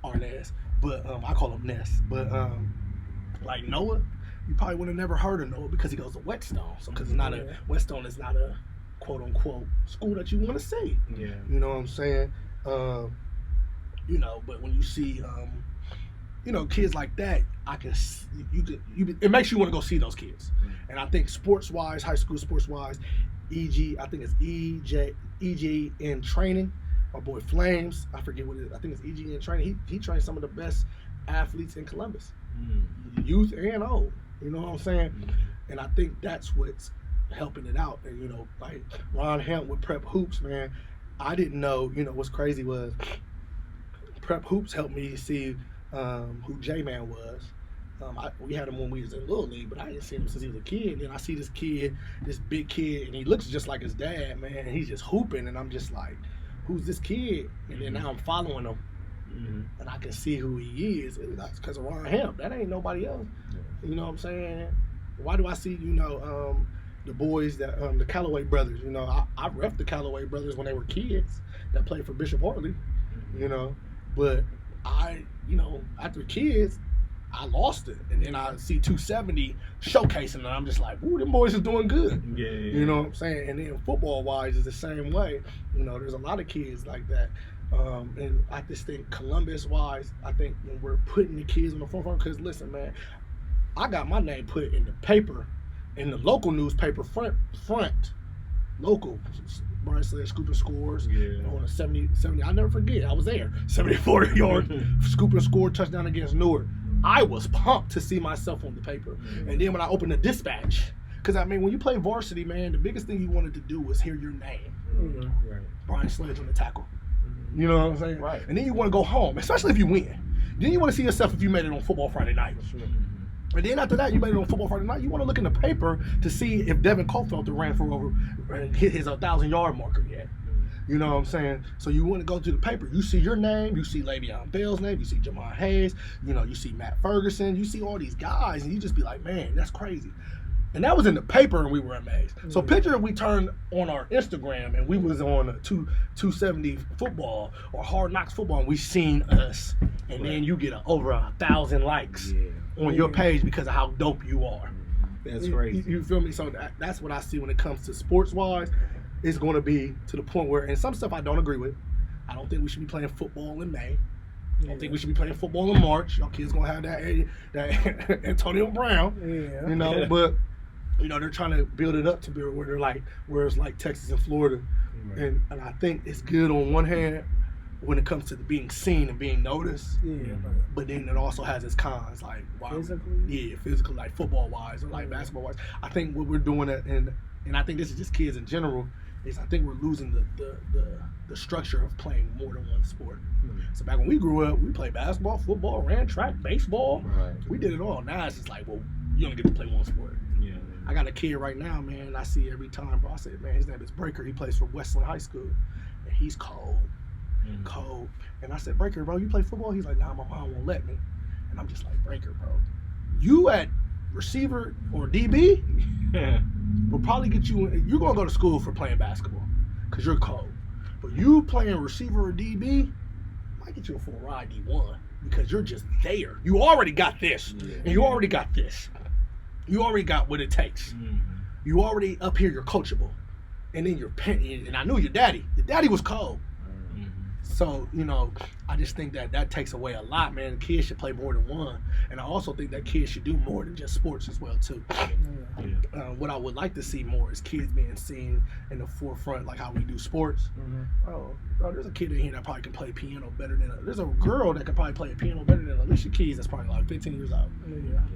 Arnaz. But I call him Ness. But like Noah, you probably would have never heard of Noah because he goes to Whetstone. So, because Whetstone is not a quote unquote school that you want to see. Yeah. You know what I'm saying? But when you see, kids like that, it makes you want to go see those kids. And I think sports wise, high school sports wise, I think it's EG in training. My boy Flames, I forget what it is. I think it's EG in training. He trains some of the best athletes in Columbus, youth and old. You know what I'm saying? And I think that's what's helping it out. And like Ron Hemp with Prep Hoops, man, I didn't know. What's crazy was Prep Hoops helped me see who J-Man was. We had him when we was in Little League, but I didn't see him since he was a kid. And then I see this kid, this big kid, and he looks just like his dad, man. And he's just hooping, and I'm just like, who's this kid? And then now I'm following him, and I can see who he is. And that's because of Ron Hemp. That ain't nobody else. You know what I'm saying? Why do I see, the boys that, the Callaway brothers, I ref the Callaway brothers when they were kids that played for Bishop Hartley, but after kids, I lost it. And then I see 270 showcasing, and I'm just like, ooh, them boys are doing good. Yeah. You know what I'm saying? And then football-wise is the same way. There's a lot of kids like that. And I just think Columbus-wise, I think when we're putting the kids on the forefront, because listen, man, I got my name put in the paper, in the local newspaper front, local. Brian Sledge scooping scores on a 70, I'll never forget, I was there, 74-yard scooping score touchdown against Newark. I was pumped to see myself on the paper. And then when I opened the dispatch, because when you play varsity, man, the biggest thing you wanted to do was hear your name. Right. Brian Sledge on the tackle. You know what I'm saying? Right. And then you want to go home, especially if you win. Then you want to see yourself if you made it on Football Friday night. And then after that, you made it on Football Friday night. You want to look in the paper to see if Devin Cofelter ran for over and hit his 1,000-yard marker yet. You know what I'm saying? So you want to go to the paper. You see your name. You see Le'Veon Bell's name. You see Jamon Hayes. You see Matt Ferguson. You see all these guys, and you just be like, man, that's crazy. And that was in the paper, and we were amazed. So picture if we turned on our Instagram, and we was on a 270 football or Hard Knocks football, and we seen us, and then you get over 1,000 likes on your page because of how dope you are. That's crazy. You feel me? So that's what I see when it comes to sports-wise. It's going to be to the point where, and some stuff I don't agree with. I don't think we should be playing football in May. I don't think we should be playing football in March. Y'all kids going to have that Antonio Brown. Yeah. But they're trying to build it up to be where it's like Texas and Florida. Right. And I think it's good on one hand when it comes to being seen and being noticed. Yeah. But then it also has its cons, like physically, like football-wise or like basketball-wise. I think what we're doing, and I think this is just kids in general, is I think we're losing the structure of playing more than one sport. So back when we grew up, we played basketball, football, ran track, baseball. Right. We did it all. Now it's just like, well, you only get to play one sport. Yeah. I got a kid right now, man, I see every time, bro. I said, man, his name is Breaker. He plays for Westland High School, and he's cold. cold. And I said, Breaker, bro, you play football? He's like, nah, my mom won't let me. And I'm just like, Breaker, bro, you at receiver or DB will probably get you, you're going to go to school for playing basketball because you're cold. But you playing receiver or DB might get you a full ride D1 because you're just there. You already got this, and you already got this. You already got what it takes. You already up here, you're coachable. And then you're penny, and I knew your daddy. Your daddy was cold. So, you know, I just think that takes away a lot, man. Kids should play more than one. And I also think that kids should do more than just sports as well, too. What I would like to see more is kids being seen in the forefront, like how we do sports. Bro, there's a kid in here that probably can play piano better than there's a girl that can probably play a piano better than Alicia Keys that's probably like 15 years old.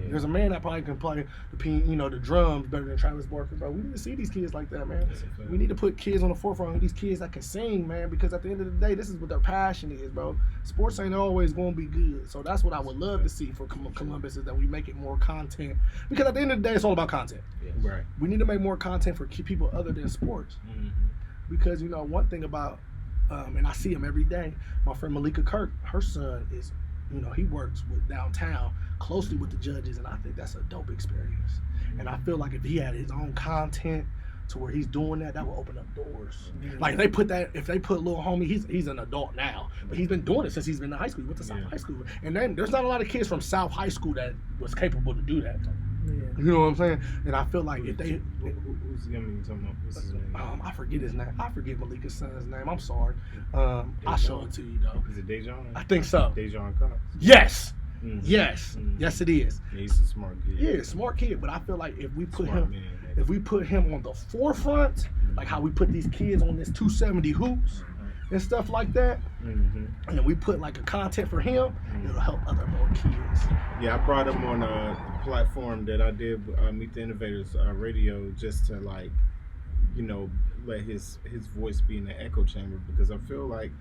There's a man that probably can play the drums better than Travis Barker, bro. We need to see these kids like that, man. We need to put kids on the forefront of these kids that can sing, man, because at the end of the day, this is what their passion is, bro. Sports ain't always going to be good. So that's what I would love to see for Columbus is that we make it more content. Because at the end of the day, it's all about content. Right. We need to make more content for people other than sports. Because, you know, one thing about, and I see him every day, my friend Malika Kirk, her son is, you know, he works with downtown closely with the judges, and I think that's a dope experience. And I feel like if he had his own content to where he's doing that will open up doors. Like if they put little homie, he's an adult now, but he's been doing it since he's been in high school. He went to South High School, and then there's not a lot of kids from South High School that was capable to do that. You know what I'm saying? And I feel like if they, who's the young talking about? What's his name? I forget his name. I forget Malika's son's name. I'm sorry. I'll show it to you though. Is it Dejon? I think so. Dejon Cox. Yes. Yes. Yes, it is. Yeah, he's a smart kid. Yeah, smart kid. But I feel like if we put Smart him, man. if we put him on the forefront, like how we put these kids on this 270 hoops and stuff like that, and we put like a content for him, it'll help other more kids. Yeah, I brought him on a platform that I did, Meet the Innovators radio, just to like, you know, let his voice be in the echo chamber, because I feel like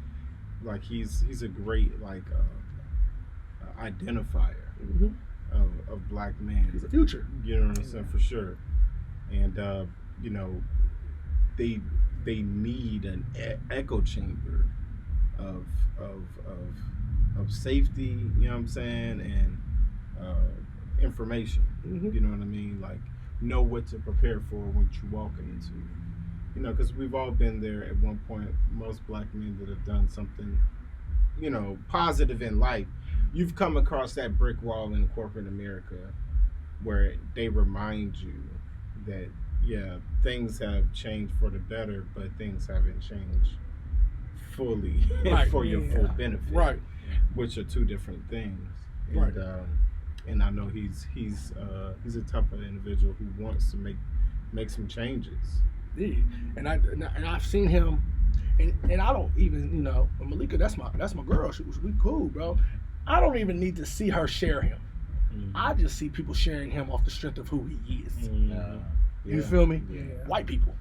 he's a great like identifier of black men. He's the future. You know what I'm saying? For sure. And you know, they need an echo chamber of safety, you know what I'm saying, and information. You know what I mean? Like, know what to prepare for when you're walking into. You know, because we've all been there at one point. Most black men that have done something, you know, positive in life, you've come across that brick wall in corporate America where they remind you that, yeah, things have changed for the better, but things haven't changed fully for your full benefit. Right. Which are two different things. And, Right. And I know he's a type of individual who wants to make some changes. Yeah. And I've seen him, and I don't even, you know, Malika, that's my girl. We cool, bro. I don't even need to see her share him. I just see people sharing him off the strength of who he is. You feel me? Yeah. White people.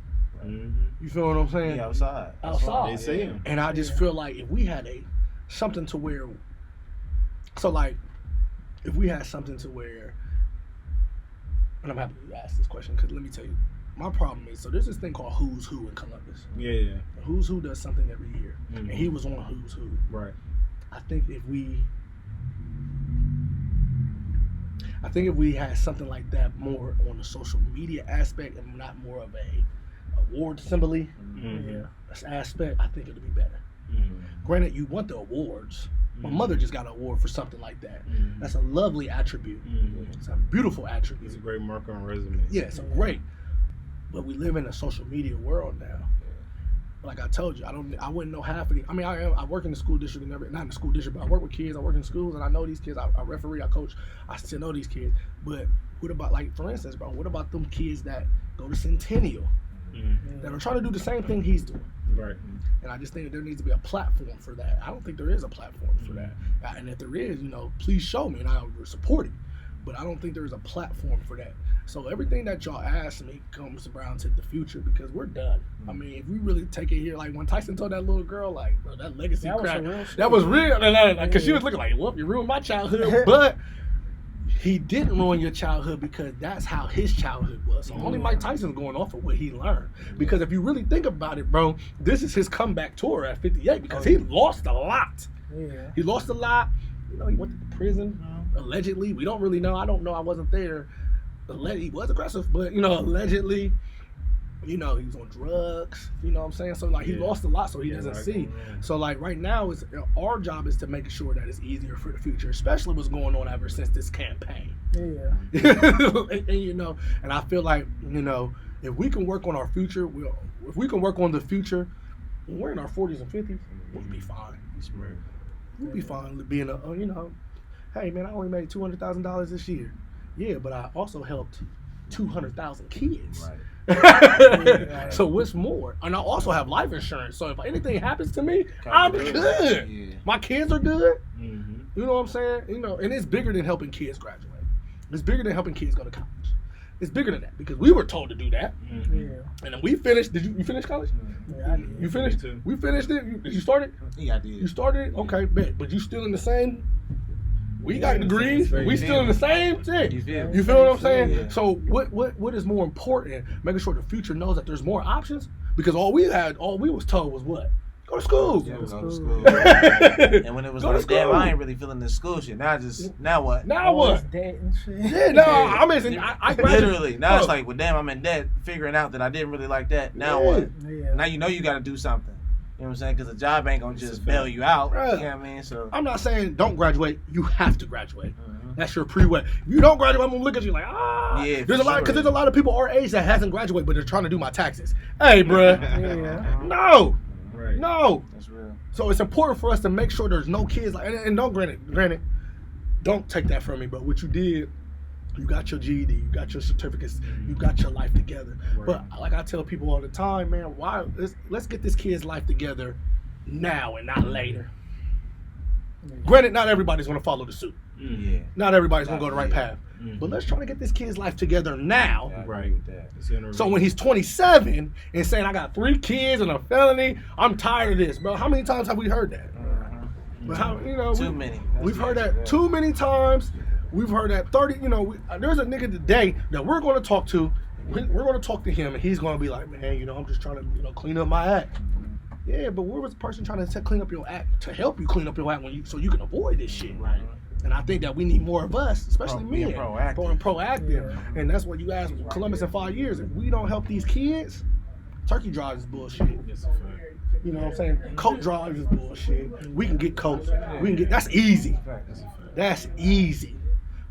You feel what I'm saying? Yeah, outside. Outside. They see him. And I just feel like if we had something to where, so like, if we had something to where, and I'm happy you asked this question, because let me tell you, my problem is, so there's this thing called Who's Who in Columbus. Yeah. Who's Who does something every year, and he was on Who's Who. Right. I think if we had something like that more on the social media aspect and not more of a award assembly aspect, I think it'd be better. Granted, you want the awards. My mother just got an award for something like that. That's a lovely attribute. It's a beautiful attribute. It's a great marker on resume. Yeah, it's great. But we live in a social media world now. Like I told you, I wouldn't know half of the. I mean, I work in the school district and not in the school district, but I work with kids. I work in schools, and I know these kids. I referee, I coach. I still know these kids. But what about, like, for instance, bro? What about them kids that go to Centennial that are trying to do the same thing he's doing? Right. And I just think that there needs to be a platform for that. I don't think there is a platform for that. And if there is, you know, please show me, and I'll support it. But I don't think there's a platform for that. So everything that y'all ask me comes around to the future, because we're done. I mean, if we really take it here, like when Tyson told that little girl, like, bro, that legacy crap, that was real. Because she was looking like, well, you ruined my childhood. But he didn't ruin your childhood because that's how his childhood was. So only Mike Tyson's going off of what he learned. Because if you really think about it, bro, this is his comeback tour at 58 because he lost a lot. Yeah. He lost a lot. You know, he went to prison, allegedly. We don't really know. I don't know. I wasn't there. He was aggressive, but, you know, allegedly, you know, he was on drugs. You know what I'm saying? So, like, he lost a lot, so he doesn't see. So, like, right now, our job is to make sure that it's easier for the future, especially what's going on ever since this campaign. Yeah. and, you know, and I feel like, you know, if we can work on our future, if we can work on the future, when we're in our 40s and 50s, we'll be fine. We'll be fine being you know, hey, man, I only made $200,000 this year. Yeah, but I also helped 200,000 kids. Right. So what's more? And I also have life insurance. So if anything happens to me, I'm good. Yeah. My kids are good. Mm-hmm. You know what I'm saying? You know, and it's bigger than helping kids graduate. It's bigger than helping kids go to college. It's bigger than that because we were told to do that. Mm-hmm. Yeah. And then we finished. Did you finish college? Yeah, I did. You finished? Too. We finished it. Did you start it? Yeah, I did. You started it? Okay, bet. But you still in the same. We got degrees. We still in the same thing. You feel what I'm saying? Yeah. So what is more important? Making sure the future knows that there's more options. Because all we was told was what? Go to school. Yeah, go to school. And when it was like, damn, I ain't really feeling this school shit. Now what? Now what? Debt and shit. Yeah, no, I mean, I literally. Now it's like, well, damn, I'm in debt. Figuring out that I didn't really like that. Now what? Yeah. Now you know you got to do something. You know what I'm saying? Because a job ain't going to just bail you out. Right. You know what I mean? So I'm not saying don't graduate. You have to graduate. Mm-hmm. That's your pre-way. If you don't graduate, I'm going to look at you like, Yeah, there's a lot of people our age that hasn't graduated, but they're trying to do my taxes. Hey, bruh. Yeah. No. Right. No. That's real. So it's important for us to make sure there's no kids. And don't, granted, don't take that from me, but what you did, you got your GED, you got your certificates, you got your life together. Right. But like I tell people all the time, man, let's get this kid's life together now and not later. Granted, not everybody's going to follow the suit. Yeah. Not everybody's going to go the right path. Mm-hmm. But let's try to get this kid's life together now. Yeah, right. So when he's 27 and saying, I got 3 kids and a felony, I'm tired of this. Bro, how many times have we heard that? But too many. We've heard that too many times. We've heard that 30, there's a nigga today that we're going to talk to. We're going to talk to him, and he's going to be like, man, I'm just trying to, clean up my act. Yeah, but where was the person trying to clean up your act to help you clean up your act so you can avoid this shit? Right. And I think that we need more of us, especially men, proactive. Yeah. And that's what you asked Columbus in 5 years. If we don't help these kids, turkey drive is bullshit. You know what I'm saying? Coat drive is bullshit. We can get coats. That's easy. That's easy.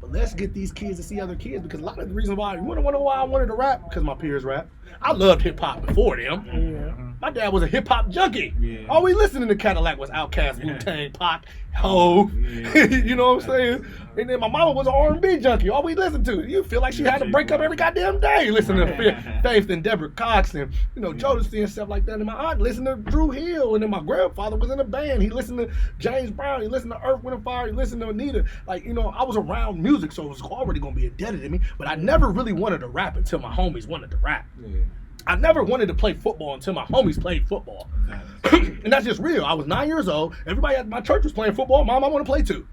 But let's get these kids to see other kids, because a lot of the reasons why, you want to know why I wanted to rap? Because my peers rap. I loved hip hop before them. Yeah. My dad was a hip hop junkie. Yeah. All we listening to Cadillac was Outkast, Wu-Tang, Pac, Ho. Yeah. You know what I'm saying? And then my mama was an R&B junkie. All we listened to. You feel like she had to break up every goddamn day listening to Faith and Deborah Cox and Jodeci and stuff like that. And my aunt listened to Drew Hill. And then my grandfather was in a band. He listened to James Brown. He listened to Earth, Wind and Fire. He listened to Anita. I was around music, so it was already gonna be indebted to me. But I never really wanted to rap until my homies wanted to rap. Yeah. I never wanted to play football until my homies played football. And that's just real. I was 9 years old. Everybody at my church was playing football. Mom, I want to play too.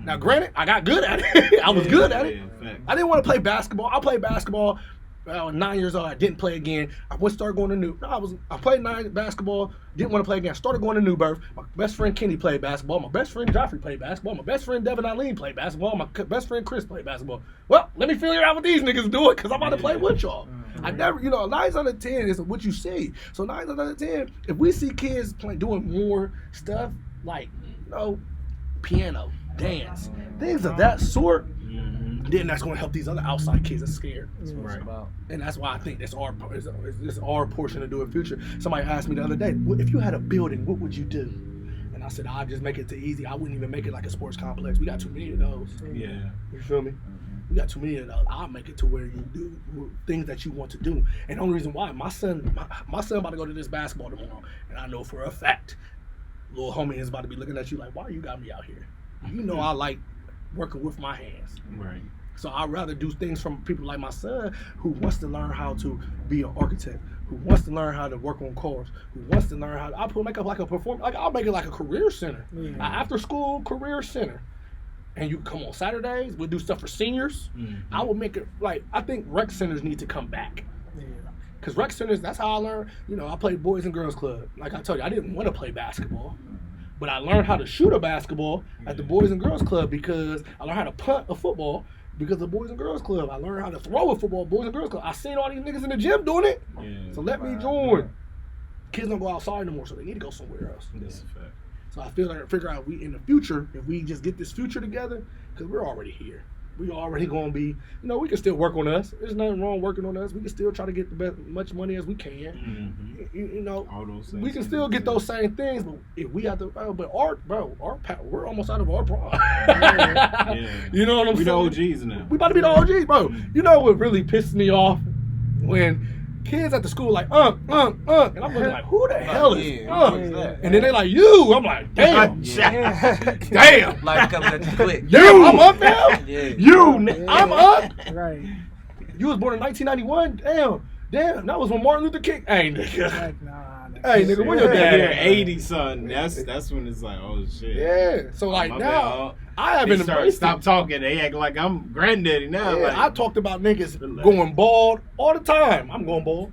Now, granted, I got good at it. I was good at it. I didn't want to play basketball. I played basketball. I was 9 years old. I didn't play again. I started going to I played basketball. Didn't want to play again. Started going to New Birth. My best friend Kenny played basketball. My best friend Joffrey played basketball. My best friend Devin Eileen played basketball. My best friend Chris played basketball. Well, let me figure out what these niggas doing, because I'm about to play with y'all. I never, 9 out of 10 is what you see. So 9 out of 10, if we see kids doing more stuff like, piano, dance, things of that sort, then that's going to help these other outside kids that are scared. Right. And that's why I think it's our portion to do in future. Somebody asked me the other day, if you had a building, what would you do? And I said, I'd just make it too easy. I wouldn't even make it like a sports complex. We got too many of those. Yeah. You feel me? We got too many of those. I'll make it to where you do things that you want to do. And the only reason why, my son about to go to this basketball tomorrow, and I know for a fact, little homie is about to be looking at you like, why you got me out here? I like working with my hands. Right. So I'd rather do things from people like my son, who wants to learn how to be an architect, who wants to learn how to work on cars, who wants to learn I'll make it like a career center, after school career center. and you come on Saturdays. We'll do stuff for seniors. Mm-hmm. I would make it like I think rec centers need to come back. Yeah. Because rec centers, that's how I learned. You know, I played Boys and Girls Club. Like I told you, I didn't want to play basketball. But I learned how to shoot a basketball at the Boys and Girls Club because I learned how to punt a football because of the Boys and Girls Club. I learned how to throw a football, Boys and Girls Club. I seen all these niggas in the gym doing it. Yeah. So let me join. Kids don't go outside no more, so they need to go somewhere else. That's a fact. So I feel like I figure out we in the future, if we just get this future together, because we're already here. We already gonna be, we can still work on us. There's nothing wrong working on us. We can still try to get the best, much money as we can. Mm-hmm. All those things. We can still get those same things, but if we have to, we're almost out of our prime. Yeah. You know what I'm we saying? We the OGs now. We about to be the OGs, bro. You know what really pisses me off? When kids at the school like, and I'm looking like, who the hell is that? And then they like, you. I'm like, damn. Damn. Like coming at you quick. You, I'm up now? Yeah. You, I'm up? Right. You was born in 1991? Damn, that was when Martin Luther King. Hey, nigga. Like, nah, Hey, nigga, where your dad You're at? 80, son. That's when it's like, oh, shit. Yeah. So, like, My now, bad. I They haven't start embraced stop it. talking. They act like I'm granddaddy now. Yeah, Like, I talked about niggas Relax. going bald all the time. I'm going bald.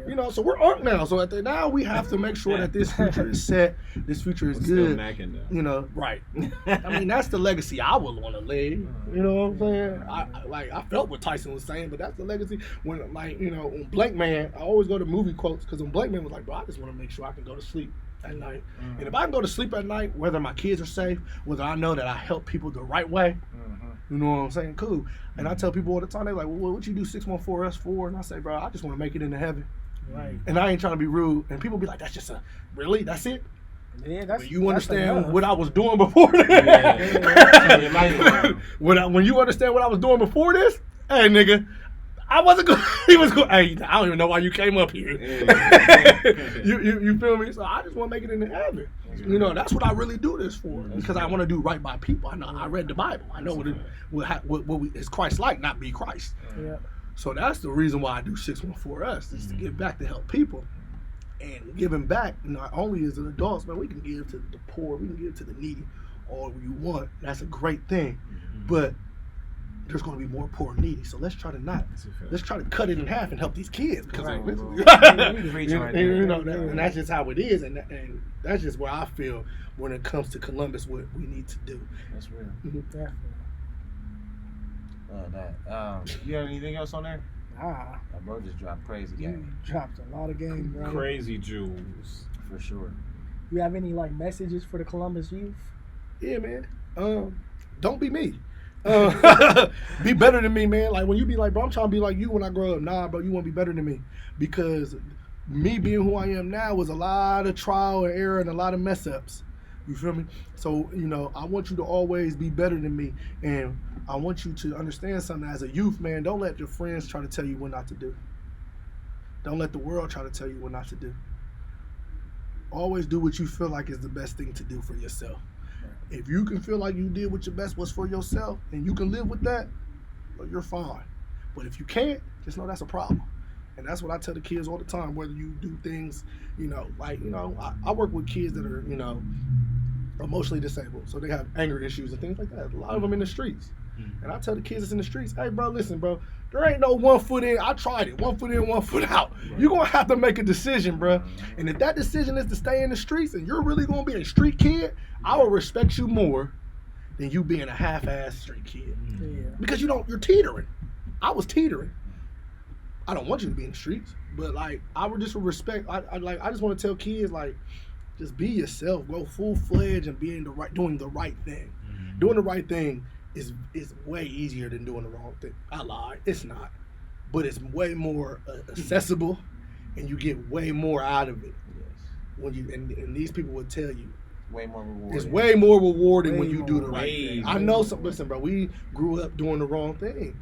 Yeah. So we're up now. So now we have to make sure that this future is set. This future is I'm still good. macking though. Right. I mean, that's the legacy I would want to leave. You know what I'm saying? I felt what Tyson was saying, but that's the legacy. When on Blank Man, I always go to movie quotes because on Blank Man was like, bro, I just want to make sure I can go to sleep at night. And if I can go to sleep at night, whether my kids are safe, whether I know that I help people the right way, you know what I'm saying? Cool. And I tell people all the time, they're like, well, what you do 614 us for? And I say, bro, I just want to make it into heaven. Right. And I ain't trying to be rude. And people be like, that's just really? That's it? Yeah, that's When you that's understand enough. what I was doing before this? Turn your light around. When you understand what I was doing before this, hey, nigga, I wasn't good. He was good. Hey, I don't even know why you came up here. You feel me? So I just want to make it into heaven. That's what I really do this for, because I want to do right by people. I know. I read the Bible. I know what is Christ like, not be Christ. Yeah. So that's the reason why I do 614 Us, is to give back to help people. And giving back, not only as an adults, man, we can give to the poor, we can give to the needy, all you want. That's a great thing. But there's going to be more poor and needy. So let's try to let's try to cut it in half and help these kids. Because Right. and that's just how it is. And that's just where I feel when it comes to Columbus, what we need to do. That's real. Definitely. You have anything else on there? Nah, Bro just dropped crazy you game. dropped a lot of games, bro. Crazy jewels. For sure. You have any messages for the Columbus youth? Yeah, man. Don't be me. Be better than me, man. Like when you be like, bro, I'm trying to be like you when I grow up. Nah, bro, you want to be better than me, because me being who I am now was a lot of trial and error and a lot of mess ups. You feel me? So I want you to always be better than me, and I want you to understand something as a youth, man. Don't let your friends try to tell you what not to do. Don't let the world try to tell you what not to do. Always do what you feel like is the best thing to do for yourself. If you can feel like you did what your best was for yourself and you can live with that, well, you're fine. But if you can't, just know that's a problem. And that's what I tell the kids all the time, whether you do things, I work with kids that are, emotionally disabled. So they have anger issues and things like that. A lot of them in the streets. And I tell the kids that's in the streets, hey, bro, listen, bro, there ain't no 1 foot in. I tried it. 1 foot in, 1 foot out. You're going to have to make a decision, bro. And if that decision is to stay in the streets and you're really going to be a street kid, I will respect you more than you being a half-ass street kid. Yeah. Because you're teetering. I was teetering. I don't want you to be in the streets, but I would just respect. I just want to tell kids, just be yourself. Go full-fledged and doing the right thing. Doing the right thing is way easier than doing the wrong thing. I lied. It's not. But it's way more accessible, and you get way more out of it. When and these people would tell you, Way more rewarding. it's way more rewarding when Way you do the more. right Way thing. I know some. Listen, bro, we grew up doing the wrong thing.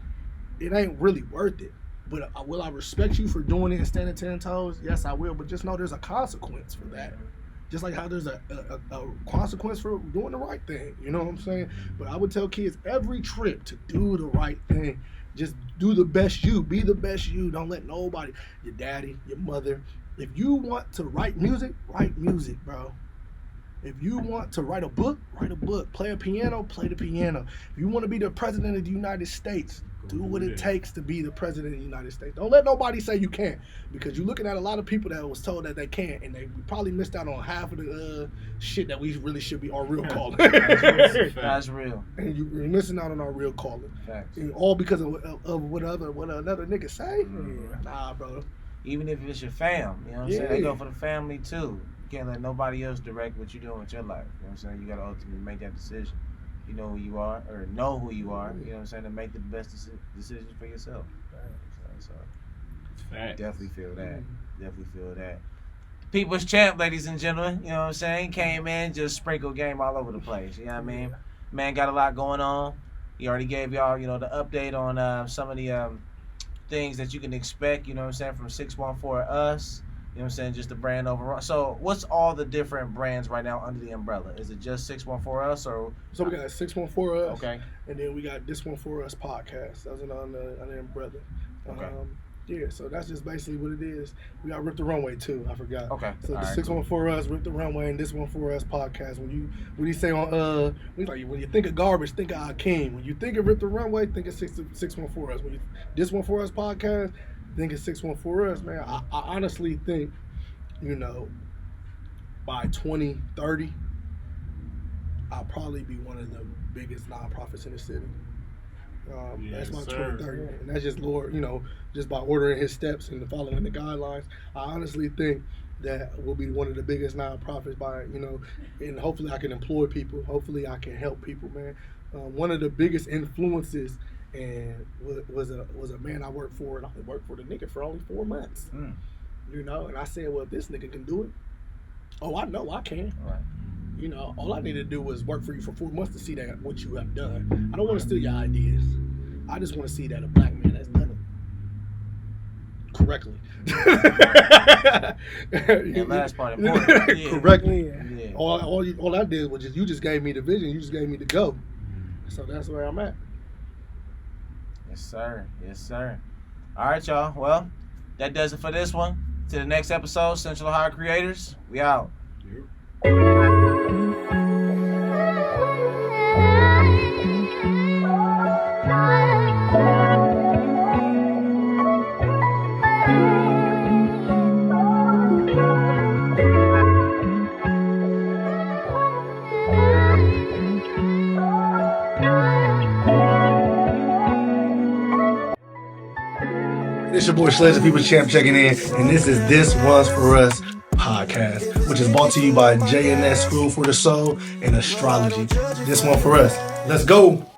It ain't really worth it. But will I respect you for doing it and standing 10 toes? Yes, I will. But just know there's a consequence for that. Just like how there's a consequence for doing the right thing. You know what I'm saying? But I would tell kids every trip to do the right thing. Just do the best you. Be the best you. Don't let nobody, your daddy, your mother. If you want to write music, bro. If you want to write a book, write a book. Play a piano, play the piano. If you want to be the president of the United States, do what it takes to be the president of the United States. Don't let nobody say you can't, because you're looking at a lot of people that was told that they can't, and they probably missed out on half of the shit that we really should be our real calling. That's real. And you're missing out on our real calling. Facts. And all because of what another nigga say. Nah, bro. Even if it's your fam, you know what I'm saying? They go for the family too. You can't let nobody else direct what you're doing with your life. You know what I'm saying? You got to ultimately make that decision. You know who you are, or know who you are, you know what I'm saying, to make the best decision for yourself. So definitely feel that. Definitely feel that. People's champ, ladies and gentlemen, you know what I'm saying, came in, just sprinkled game all over the place. You know what I mean? Man got a lot going on. He already gave y'all, you know, the update on some of the things that you can expect, you know what I'm saying, from 614 Us. You know what I'm saying? Just the brand overall. So what's all the different brands right now under the umbrella? Is it just 614 Us or? So we got 614 Us. Okay. And then we got This One For Us podcast. That's on the umbrella. Okay. Yeah, so that's just basically what it is. We got Rip the Runway too. I forgot. Okay. So all the right, 614 Us, Rip the Runway, and This One For Us podcast. When you say on when you think of garbage, think of Akeem. When you think of Rip the Runway, think of 614 Us. When you This One For Us podcast, think of 614 Us. Man, I honestly think, you know, by 2030, I'll probably be one of the biggest nonprofits in the city. That's my 2030, and that's just Lord, you know, just by ordering His steps and following the guidelines. I honestly think that we'll be one of the biggest nonprofits by, you know, and hopefully I can employ people. Hopefully I can help people, man. One of the biggest influences and was a man I worked for, and I worked for the nigga for only 4 months. You know, and I said, well, if this nigga can do it, oh, I know I can. Right. You know, all I need to do was work for you for 4 months to see that what you have done. I don't want to steal your ideas. I just want to see that a black man has done it correctly. That last part important. Yeah. Correctly. Yeah. All I did was you just gave me the vision. You just gave me the go. So that's where I'm at. Yes, sir. Yes, sir. All right, y'all. Well, that does it for this one. To the next episode, Central Ohio Creators. We out. It's your boy Sledge, the People's Champ, checking in, and this is This One's For Us podcast, which is brought to you by JNS School for the Soul and Astrology. This one for us. Let's go.